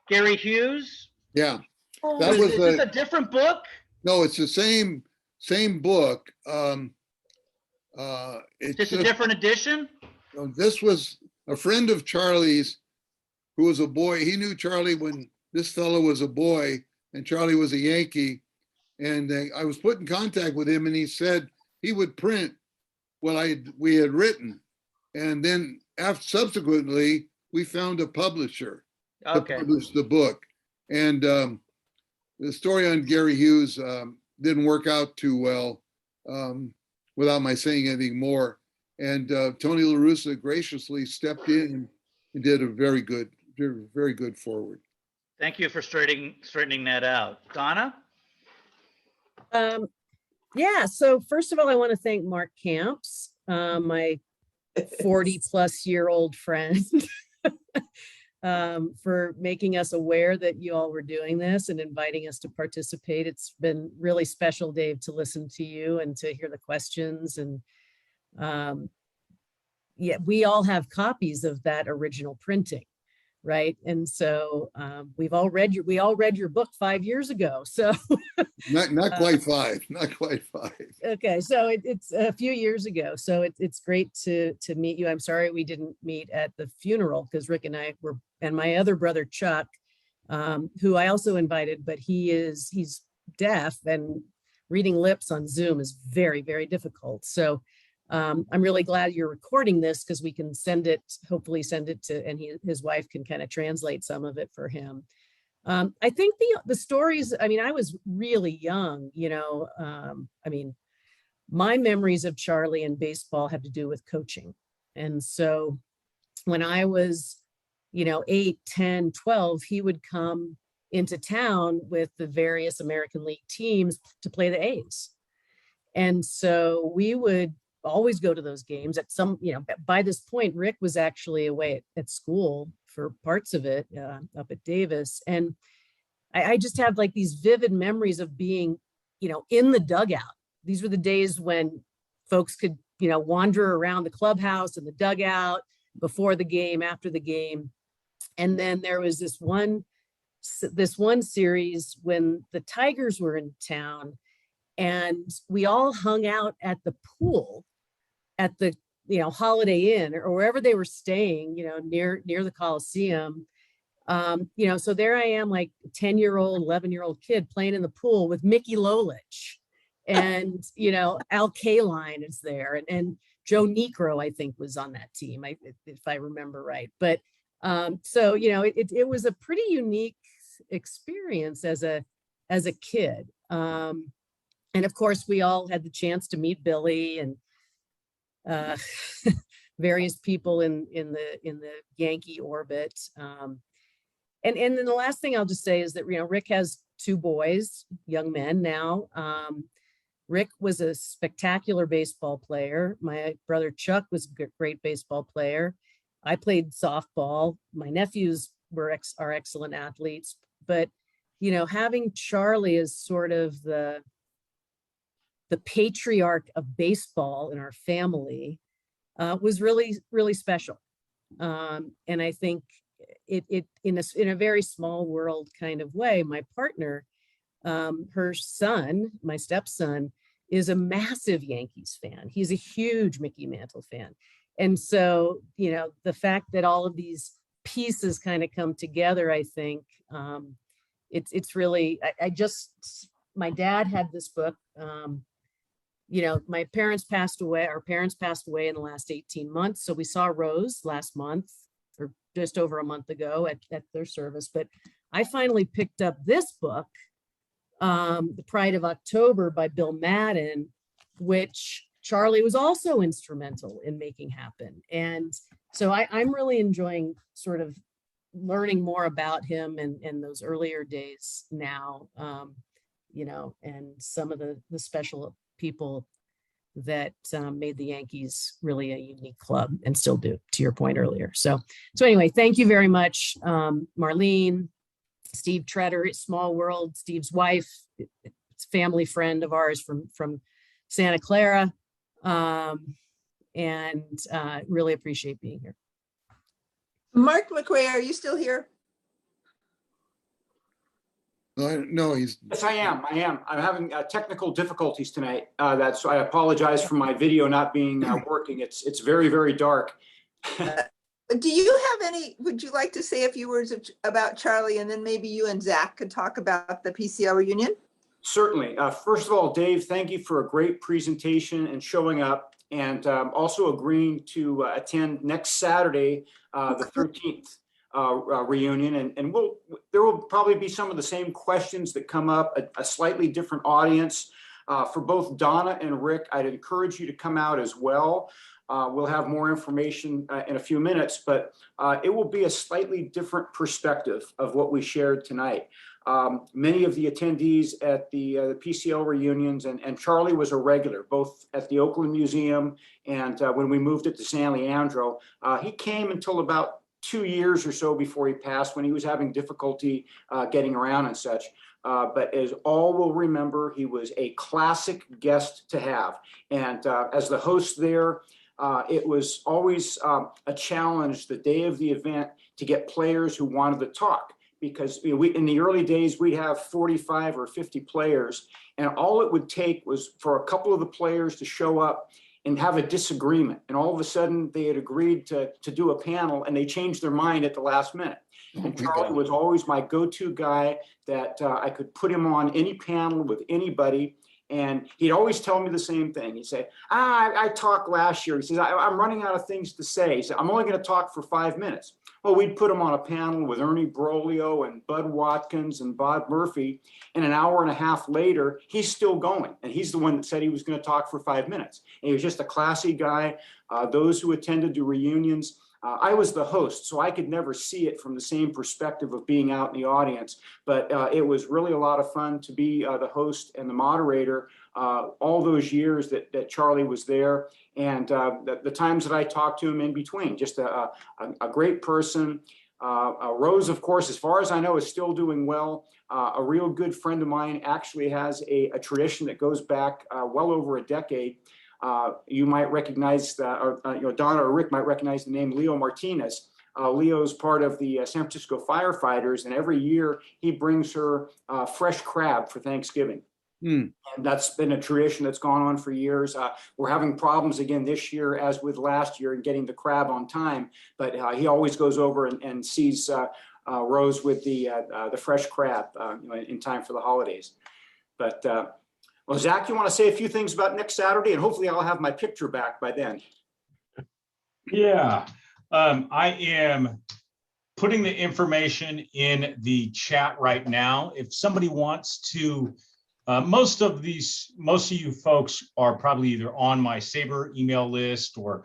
Gary Hughes. Yeah, Is this a different book? No, it's the same book. It's Just a different edition. This was a friend of Charlie's, who was a boy. He knew Charlie when this fellow was a boy, and Charlie was a Yankee. And I was put in contact with him, and he said he would print what we had written. And then subsequently, we found a publisher to publish the book. And the story on Gary Hughes didn't work out too well, without my saying anything more. And Tony La Russa graciously stepped in and did a very good forward. Thank you for straightening that out. Donna? Yeah, so first of all, I want to thank Mark Camps, my 40-plus-year-old friend, for making us aware that you all were doing this and inviting us to participate. It's been really special, Dave, to listen to you and to hear the questions. And yeah, we all have copies of that original printing, right? And so we all read your book 5 years ago. So not quite five. Okay, so it's a few years ago. So it's great to meet you. I'm sorry we didn't meet at the funeral because Rick and I were, and my other brother Chuck, who I also invited, but he's deaf, and reading lips on Zoom is very, very difficult. So I'm really glad you're recording this because we can hopefully send it to, and his wife can kind of translate some of it for him. I think the stories, I mean, I was really young, my memories of Charlie and baseball have to do with coaching. And so when I was, 8, 10, 12, he would come into town with the various American League teams to play the A's. And so we would always go to those games at some, by this point, Rick was actually away at school for parts of it up at Davis. And I just have like these vivid memories of being, in the dugout. These were the days when folks could, wander around the clubhouse and the dugout before the game, after the game. And then there was this one series when the Tigers were in town, and we all hung out at the pool at the Holiday Inn or wherever they were staying, near the Coliseum. So there I am, like a 10-year-old, 11-year-old kid playing in the pool with Mickey Lolich. And, Al Kaline is there, and Joe Negro, I think, was on that team, if I remember right. But so, it was a pretty unique experience as a kid. And of course, we all had the chance to meet Billy and various people in the Yankee orbit. And then the last thing I'll just say is that, Rick has 2 boys, young men now. Rick was a spectacular baseball player. My brother Chuck was a great baseball player. I played softball. My nephews are excellent athletes. But, having Charlie as sort of the patriarch of baseball in our family was really, really special. And I think it in a very small world kind of way, my partner, her son, my stepson, is a massive Yankees fan. He's a huge Mickey Mantle fan. And so, the fact that all of these pieces kind of come together, I think it's really, my dad had this book. My parents passed away. Our parents passed away in the last 18 months. So we saw Rose last month, or just over a month ago at their service. But I finally picked up this book, The Pride of October by Bill Madden, which Charlie was also instrumental in making happen. And so I'm really enjoying sort of learning more about him and those earlier days now, and some of the special people that made the Yankees really a unique club and still do, to your point earlier. So anyway, thank you very much, Marlene, Steve Treader, Small World, Steve's wife, it's a family friend of ours from Santa Clara, and really appreciate being here. Mark McQuay, are you still here? No, he's. Yes, I am. I'm having technical difficulties tonight. I apologize for my video not being working. It's very, very dark. Do you have would you like to say a few words about Charlie, and then maybe you and Zach could talk about the PCL reunion? Certainly. First of all, Dave, thank you for a great presentation and showing up, and also agreeing to attend next Saturday, the 13th. Reunion, and there will probably be some of the same questions that come up, a slightly different audience. For both Donna and Rick, I'd encourage you to come out as well. We'll have more information in a few minutes, but it will be a slightly different perspective of what we shared tonight. Many of the attendees at the PCL reunions, and Charlie was a regular, both at the Oakland Museum and when we moved it to San Leandro. He came until about 2 years or so before he passed, when he was having difficulty getting around and such. But as all will remember, he was a classic guest to have. And as the host there, it was always a challenge the day of the event to get players who wanted to talk. Because in the early days, we'd have 45 or 50 players, and all it would take was for a couple of the players to show up and have a disagreement. And all of a sudden they had agreed to do a panel, and they changed their mind at the last minute. And Charlie was always my go-to guy that I could put him on any panel with anybody. And he'd always tell me the same thing. He'd say, I talked last year. He says, I'm running out of things to say. He said, I'm only going to talk for 5 minutes. Well, we'd put him on a panel with Ernie Broglio and Bud Watkins and Bob Murphy. And an hour and a half later, he's still going. And he's the one that said he was going to talk for 5 minutes. And he was just a classy guy. Those who attended the reunions, I was the host, so I could never see it from the same perspective of being out in the audience. But it was really a lot of fun to be the host and the moderator all those years that Charlie was there, and the times that I talked to him in between. Just a great person. Rose, of course, as far as I know, is still doing well. A real good friend of mine actually has a tradition that goes back well over a decade. You might recognize, Donna or Rick might recognize the name Leo Martinez. Leo's part of the San Francisco firefighters, and every year he brings her fresh crab for Thanksgiving. And that's been a tradition that's gone on for years. We're having problems again this year, as with last year, in getting the crab on time. But he always goes over and sees Rose with the fresh crab in time for the holidays. But Well, Zach, you want to say a few things about next Saturday, and hopefully I'll have my picture back by then. Yeah, I am putting the information in the chat right now. If somebody wants to, most of you folks are probably either on my SABR email list or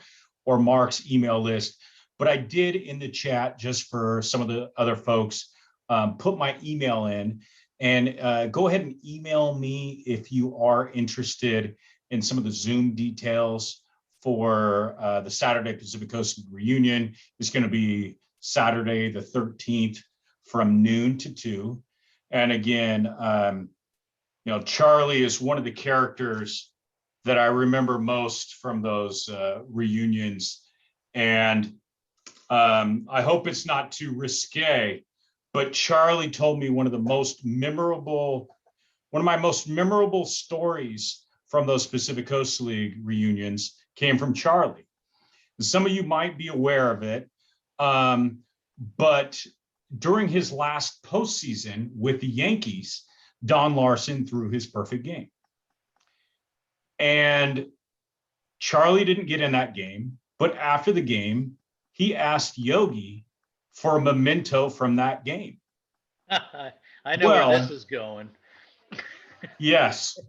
Mark's email list, but I did in the chat, just for some of the other folks, put my email in, and go ahead and email me if you are interested in some of the Zoom details for the Saturday Pacific Coast reunion. It's going to be Saturday the 13th from noon to 2. And again, Charlie is one of the characters that I remember most from those reunions. And I hope it's not too risque, but Charlie told me one of my most memorable stories from those Pacific Coast League reunions came from Charlie. Some of you might be aware of it, but during his last postseason with the Yankees, Don Larson threw his perfect game. And Charlie didn't get in that game, but after the game, he asked Yogi for a memento from that game. I know where this is going. Yes.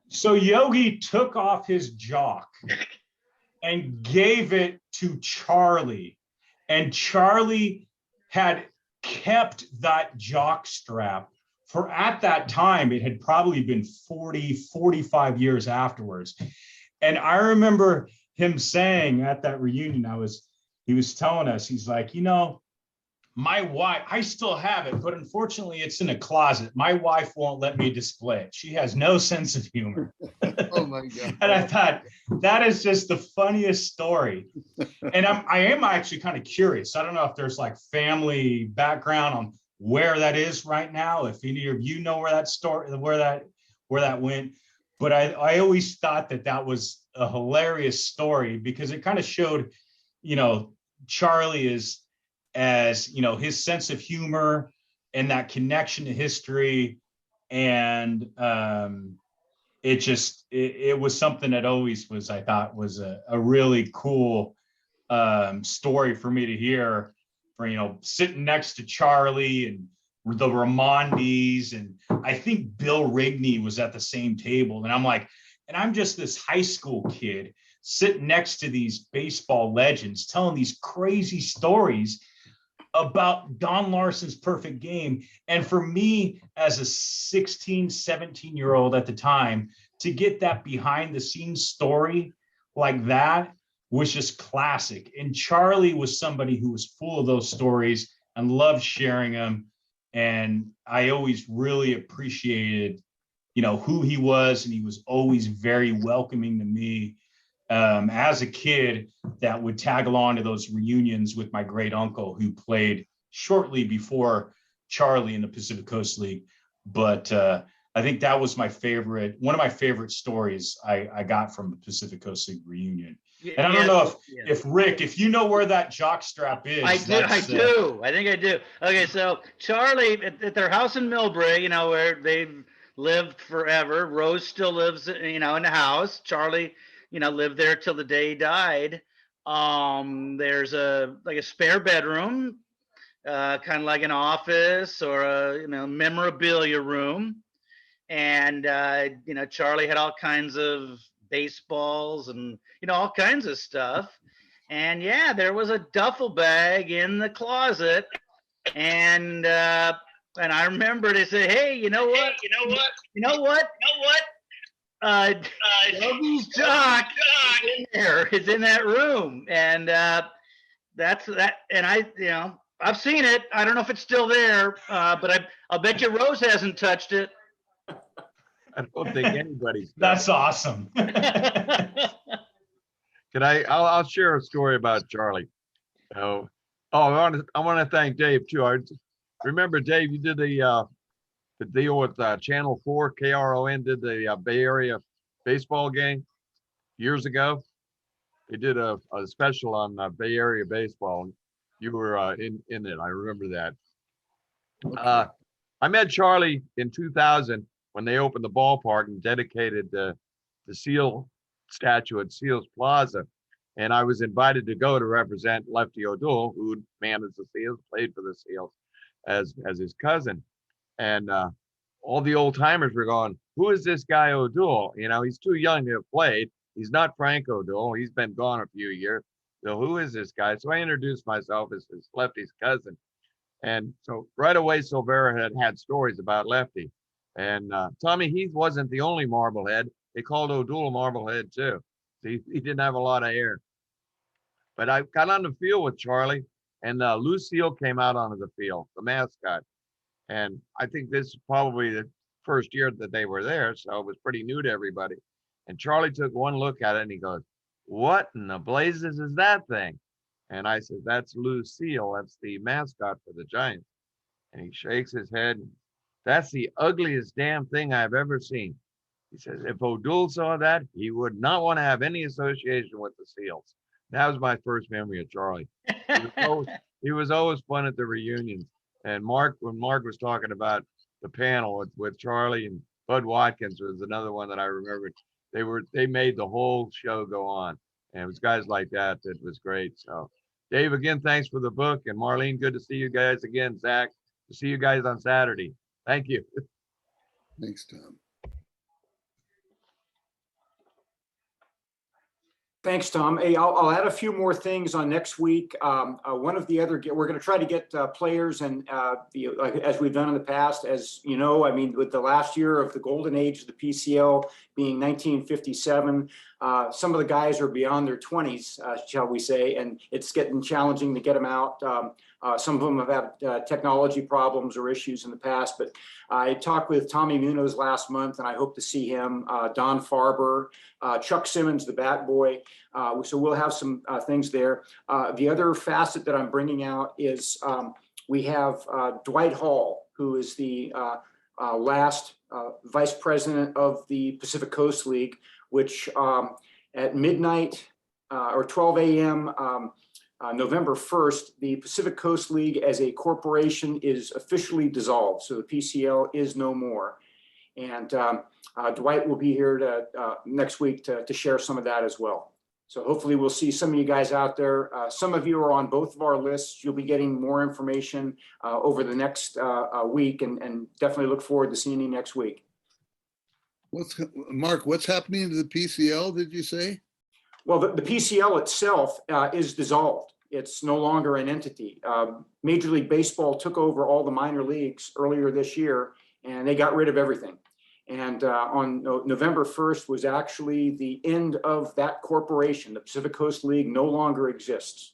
So Yogi took off his jock and gave it to Charlie. And Charlie had kept that jock strap for, at that time, it had probably been 40, 45 years afterwards. And I remember him saying at that reunion, he was telling us, he's like, my wife, I still have it, but unfortunately it's in a closet. My wife won't let me display it. She has no sense of humor. Oh my God. And I thought, that is just the funniest story. And I am actually kind of curious. I don't know if there's like family background on where that is right now, if any of you know where that went. But I always thought that was a hilarious story, because it kind of showed, Charlie as his sense of humor and that connection to history. And it was something that always was, I thought, was a really cool story for me to hear, for sitting next to Charlie and the Ramondis, and I think Bill Rigney was at the same table. And I'm just this high school kid sitting next to these baseball legends telling these crazy stories about Don Larson's perfect game. And for me, as a 16, 17-year-old at the time, to get that behind the scenes story like that was just classic. And Charlie was somebody who was full of those stories and loved sharing them. And I always really appreciated, who he was. And he was always very welcoming to me. As a kid that would tag along to those reunions with my great uncle, who played shortly before Charlie in the Pacific Coast League. But I think that was one of my favorite stories I got from the Pacific Coast League reunion. And I don't know if Rick, if you know where that jockstrap is. I do. I think I do. Okay, so Charlie, at their house in Millbrae, where they've lived forever. Rose still lives, in the house. Charlie, lived there till the day he died. There's a spare bedroom, kind of like an office or a memorabilia room. And Charlie had all kinds of baseballs and all kinds of stuff. And there was a duffel bag in the closet. And I remember they say, hey, you know what? Yogi's jock is in there. It's in that room. And that's that. And I've seen it. I don't know if it's still there, but I'll bet you Rose hasn't touched it. I don't think anybody's. That's awesome. I'll share a story about Charlie. I want to thank Dave too. I remember, Dave, you did the deal with Channel 4, KRON did the Bay Area baseball game years ago. They did a special on Bay Area baseball. You were in it. I remember that. Okay. I met Charlie in 2000 when they opened the ballpark and dedicated the Seal statue at Seals Plaza. And I was invited to go to represent Lefty O'Doul, who managed the Seals, played for the Seals as his cousin. And all the old timers were going, who is this guy O'Doul? You know, he's too young to have played. He's not Frank O'Doul. He's been gone a few years. So who is this guy? So I introduced myself as Lefty's cousin. And so right away, Silvera had stories about Lefty. And Tommy Heath wasn't the only Marblehead. They called O'Doul a Marblehead too. He didn't have a lot of hair. But I got on the field with Charlie, and Lucille came out onto the field, the mascot. And I think this is probably the first year that they were there, so it was pretty new to everybody. And Charlie took one look at it and he goes, what in the blazes is that thing? And I said, that's Lucille. That's the mascot for the Giants. And he shakes his head. That's the ugliest damn thing I've ever seen. He says, if O'Doul saw that, he would not want to have any association with the Seals. That was my first memory of Charlie. He was always fun at the reunions. And when Mark was talking about the panel with Charlie and Bud Watkins was another one that I remembered. They made the whole show go on. And it was guys like that was great. So Dave, again, thanks for the book. And Marlene, good to see you guys again. Zach, to see you guys on Saturday. Thank you. Thanks, Tom. Thanks, Tom. Hey, I'll add a few more things on next week. One of the other, we're going to try to get players and as we've done in the past, as you know, I mean, with the last year of the golden age of the PCL being 1957, some of the guys are beyond their 20s, shall we say, and it's getting challenging to get them out. Some of them have had technology problems or issues in the past, but I talked with Tommy Munoz last month, and I hope to see him, Don Farber, Chuck Simmons, the bat boy. So we'll have some things there. The other facet that I'm bringing out is we have Dwight Hall, who is the last vice president of the Pacific Coast League, which at midnight or 12 a.m. November 1st, the Pacific Coast League as a corporation is officially dissolved. So the PCL is no more. And Dwight will be here next week to share some of that as well. So hopefully we'll see some of you guys out there. Some of you are on both of our lists. You'll be getting more information over the next week, and definitely look forward to seeing you next week. Mark, what's happening to the PCL, did you say? Well, the PCL itself is dissolved. It's no longer an entity. Major League Baseball took over all the minor leagues earlier this year, and they got rid of everything. And on November 1st was actually the end of that corporation. The Pacific Coast League no longer exists.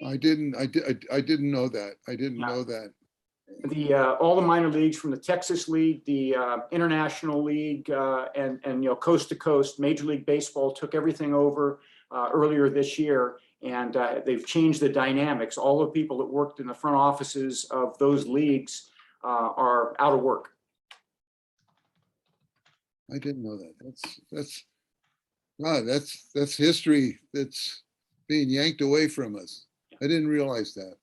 I didn't know that. I didn't know that. All the minor leagues, from the Texas League, the International League, and you know, coast to coast, Major League Baseball took everything over earlier this year, and they've changed the dynamics. All the people that worked in the front offices of those leagues are out of work. I didn't know that. That's history that's being yanked away from us. I didn't realize that.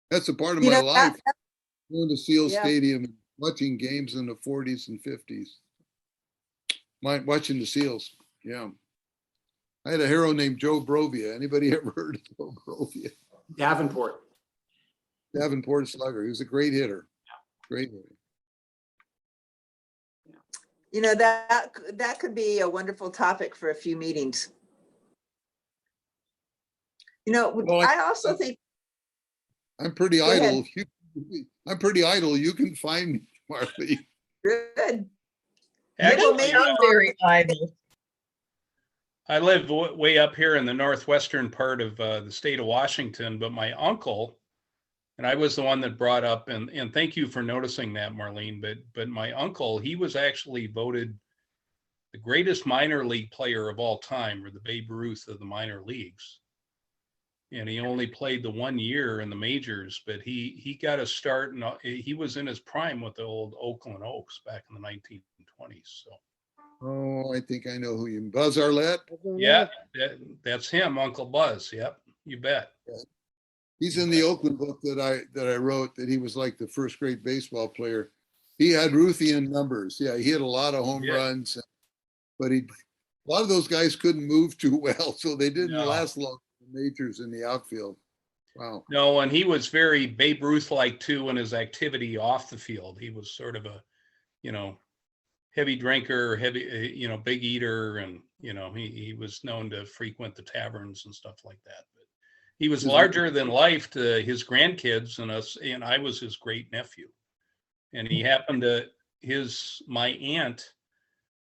That's a part of my life. Going to Seal Stadium and watching games in the 40s and 50s. Watching the Seals. Yeah. I had a hero named Joe Brovia. Anybody ever heard of Joe Brovia? Davenport slugger. He was a great hitter. Great hitter. You know, that could be a wonderful topic for a few meetings. You know, well, I also think I'm pretty idle. I'm pretty idle. You can find me, Marley. Good. Actually, I'm very idle. I live way up here in the northwestern part of the state of Washington, but my uncle, and I was the one that brought up, and thank you for noticing that, Marlene, but my uncle, he was actually voted the greatest minor league player of all time, or the Babe Ruth of the minor leagues. And he only played the 1 year in the majors, but he got a start, and he was in his prime with the old Oakland Oaks back in the 1920s. So. Oh, I think I know who you. Buzz Arlett. Yeah, that's him, Uncle Buzz. Yep, you bet. He's in the Oakland book that I wrote, that he was like the first great baseball player. He had Ruthian numbers. Yeah, he hit a lot of home runs, but a lot of those guys couldn't move too well, so they didn't last long in the majors in the outfield. Wow. No, and he was very Babe Ruth-like too in his activity off the field. He was sort of a, heavy drinker, big eater, and he was known to frequent the taverns and stuff like that. But he was larger than life to his grandkids and us, and I was his great nephew. And he happened to my aunt.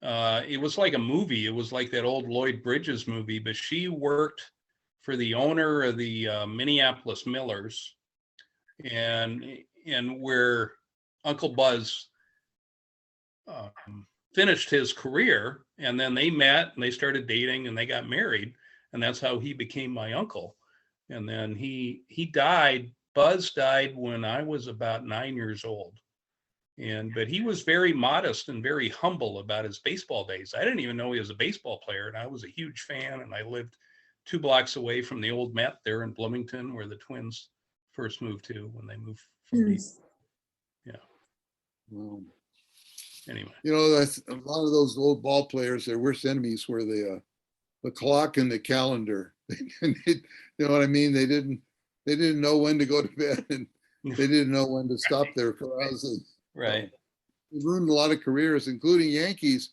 It was like a movie. It was like that old Lloyd Bridges movie, but she worked for the owner of the Minneapolis Millers, and where Uncle Buzz finished his career, and then they met and they started dating and they got married, and that's how he became my uncle. And then he died. Buzz died when I was about 9 years old. But he was very modest and very humble about his baseball days. I didn't even know he was a baseball player, and I was a huge fan, and I lived 2 blocks away from the old Met there in Bloomington, where the Twins first moved to when they moved from Anyway. That's a lot of those old ball players, their worst enemies were the clock and the calendar. You know what I mean? They didn't know when to go to bed, and they didn't know when to stop their carousing. Right. It ruined a lot of careers, including Yankees.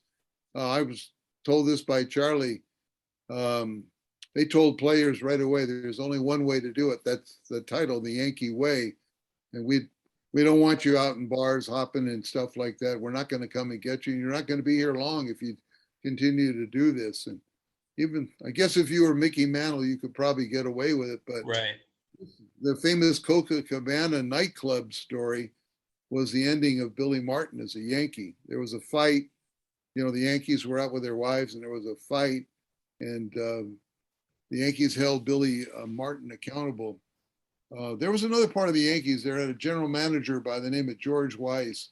I was told this by Charlie. They told players right away, there's only one way to do it. That's the title, the Yankee Way. And we don't want you out in bars hopping and stuff like that. We're not going to come and get you. You're not going to be here long if you continue to do this. And even, I guess if you were Mickey Mantle, you could probably get away with it. But the famous Copacabana nightclub story was the ending of Billy Martin as a Yankee. There was a fight. The Yankees were out with their wives, and there was a fight. And the Yankees held Billy Martin accountable. There was another part of the Yankees. There had a general manager by the name of George Weiss,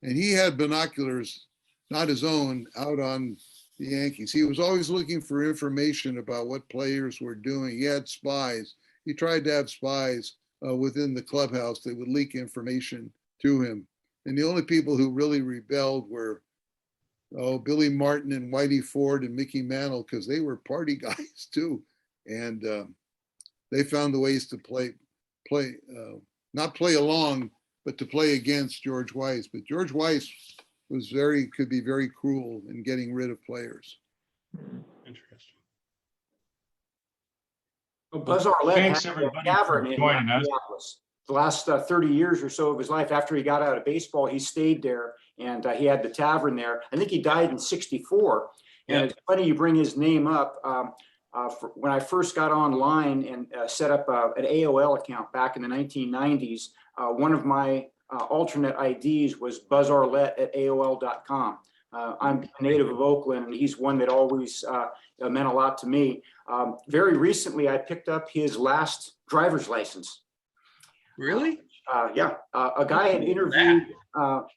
and he had binoculars, not his own, out on the Yankees. He was always looking for information about what players were doing. He had spies. He tried to have spies within the clubhouse that would leak information to him. And the only people who really rebelled were Billy Martin and Whitey Ford and Mickey Mantle, because they were party guys too. And they found the ways to not play along, but to play against George Weiss. But George Weiss could be very cruel in getting rid of players. Interesting. Well, Buzz Arlett Thanks had everybody a for tavern in joining us. Minneapolis. The last 30 years or so of his life, after he got out of baseball, he stayed there, and he had the tavern there. I think he died in *64. And it's funny you bring his name up. When I first got online and set up an AOL account back in the 1990s, one of my alternate IDs was buzzarlett@aol.com. I'm a native of Oakland, and he's one that always meant a lot to me. Very recently, I picked up his last driver's license. Really? Yeah. A guy had interviewed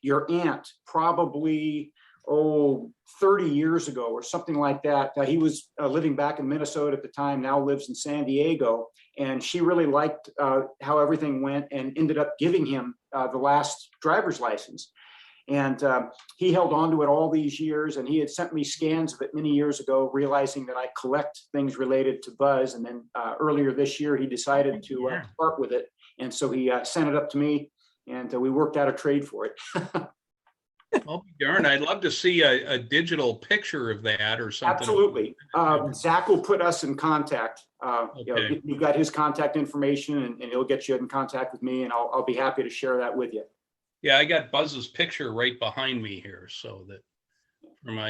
your aunt probably 30 years ago or something like that. He was living back in Minnesota at the time, now lives in San Diego. And she really liked how everything went and ended up giving him the last driver's license. And he held on to it all these years, and he had sent me scans of it many years ago, realizing that I collect things related to Buzz. And then earlier this year, he decided to part with it. And so he sent it up to me, and we worked out a trade for it. I'll be darned. I'd love to see a digital picture of that or something. Absolutely. Zach will put us in contact. You've got his contact information, and he'll get you in contact with me, and I'll be happy to share that with you. Yeah, I got Buzz's picture right behind me here, so that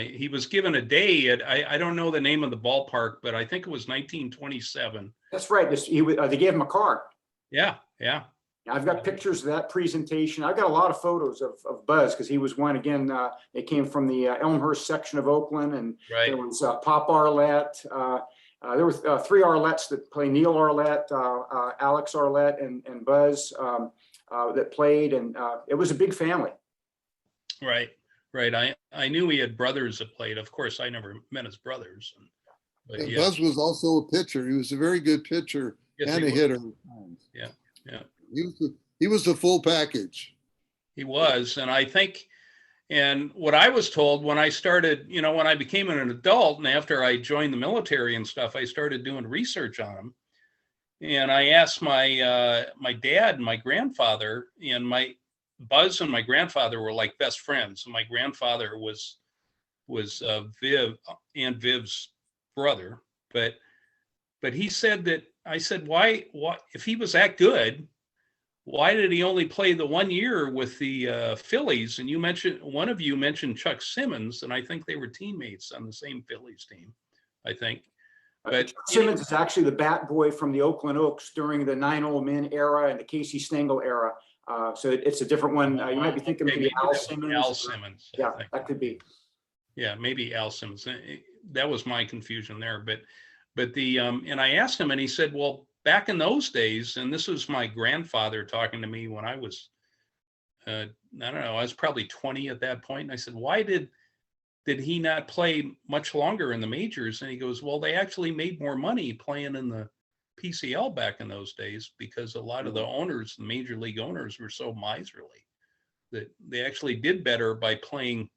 he was given a day at I don't know the name of the ballpark, but I think it was 1927. That's right. They gave him a car. Yeah. I've got pictures of that presentation. I've got a lot of photos of Buzz, because he was one, again, they came from the Elmhurst section of Oakland, and there was Pop Arlett. There were 3 Arletts that play, Neil Arlett, Alex Arlett, and Buzz that played, and it was a big family. Right. I knew he had brothers that played. Of course, I never met his brothers. But Buzz was also a pitcher. He was a very good pitcher Yes, and he a was. hitter. Yeah, yeah. He was the full package. He was, and I think, and what I was told when I started, when I became an adult and after I joined the military and stuff, I started doing research on him. And I asked my my dad and my grandfather, and my Buzz and my grandfather were like best friends. And my grandfather was Viv, Aunt Viv's brother, but he said that, I said, why if he was that good, why did he only play the 1 year with the Phillies? And one of you mentioned Chuck Simmons, and I think they were teammates on the same Phillies team, I think. But Chuck Simmons is actually the bat boy from the Oakland Oaks during the 9 old men era and the Casey Stengel era. So it's a different one. You might be thinking maybe Al Simmons. Al Simmons. Yeah, that could be. Yeah, maybe Al Simmons. That was my confusion there. But the and I asked him, and he said, well, back in those days, and this was my grandfather talking to me when I was, I don't know, I was probably 20 at that point. And I said, why did he not play much longer in the majors? And he goes, well, they actually made more money playing in the PCL back in those days because a lot of the owners, the major league owners, were so miserly that they actually did better by playing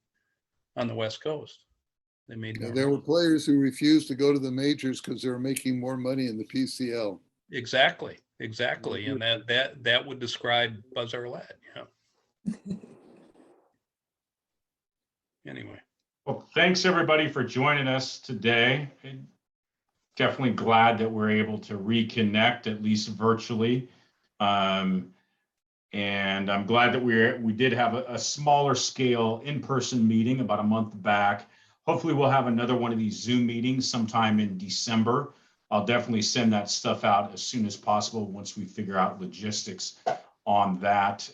on the West Coast. They made more There money. were players who refused to go to the majors because they were making more money in the PCL. Exactly. And that would describe Buzz Arlett. Yeah. Anyway. Well, thanks everybody for joining us today. Definitely glad that we're able to reconnect, at least virtually. And I'm glad that we did have a smaller scale in-person meeting about a month back. Hopefully we'll have another one of these Zoom meetings sometime in December. I'll definitely send that stuff out as soon as possible once we figure out logistics on that.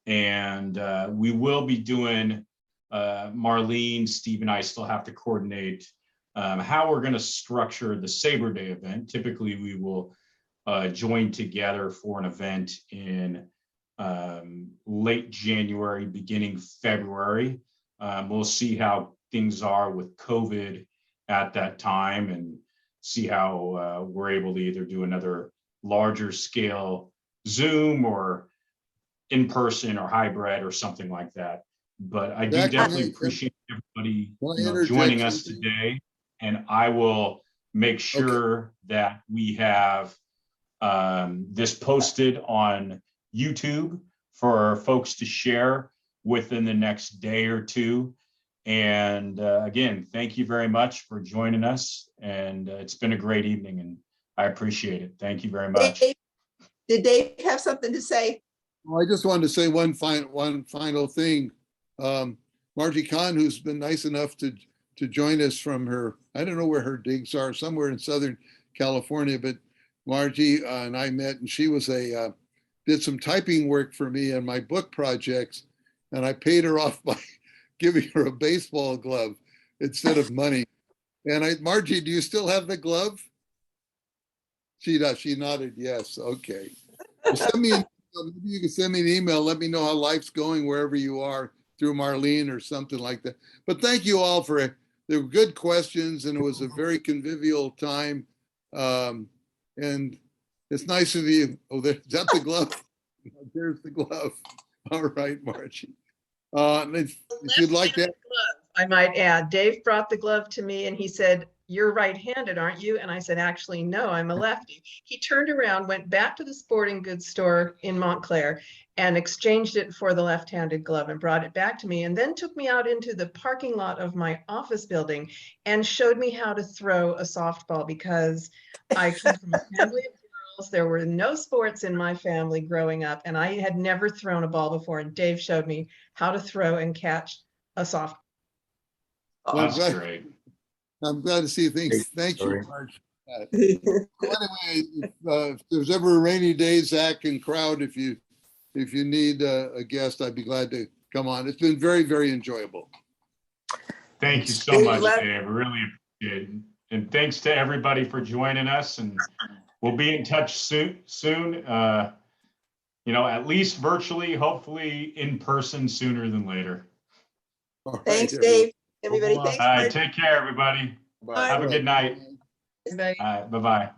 We will be doing, Marlene, Steve, and I still have to coordinate how we're going to structure the SABR Day event. Typically, we will join together for an event in late January, beginning February. We'll see how things are with COVID at that time and see how we're able to either do another larger scale Zoom or in-person or hybrid or something like that. But I do definitely appreciate everybody joining us today. And I will make sure that we have this posted on YouTube for folks to share within the next day or two. And again, thank you very much for joining us. And it's been a great evening and I appreciate it. Thank you very much. Did Dave have something to say? Well, I just wanted to say one final thing. Margie Kahn, who's been nice enough to join us from her, I don't know where her digs are, somewhere in Southern California, but Margie and I met, and she was did some typing work for me on my book projects, and I paid her off by giving her a baseball glove instead of money. And Margie, do you still have the glove? She does. She nodded yes. Okay. Well, maybe you can send me an email. Let me know how life's going wherever you are through Marlene or something like that. But thank you all for they were good questions, and it was a very convivial time. And it's nice of you. Oh, is that the glove? There's the glove. All right, Margie. If you'd like that. I might add, Dave brought the glove to me and he said, "You're right-handed, aren't you?" And I said, "Actually, no, I'm a lefty." He turned around, went back to the sporting goods store in Montclair and exchanged it for the left-handed glove and brought it back to me, and then took me out into the parking lot of my office building and showed me how to throw a softball, because I come from a family of girls. There were no sports in my family growing up, and I had never thrown a ball before, and Dave showed me how to throw and catch a softball. That's great. I'm glad to see things. Thank you, Marge. Anyway, if there's ever a rainy day, Zach and crowd, if you need a guest, I'd be glad to come on. It's been very, very enjoyed. Thank you so much, Dave. I really appreciate it. And thanks to everybody for joining us. And we'll be in touch soon. At least virtually, hopefully in person sooner than later. Thanks, Dave. Everybody, thanks. All right, take care, everybody. Bye. Have a good night. Bye. All right, bye-bye.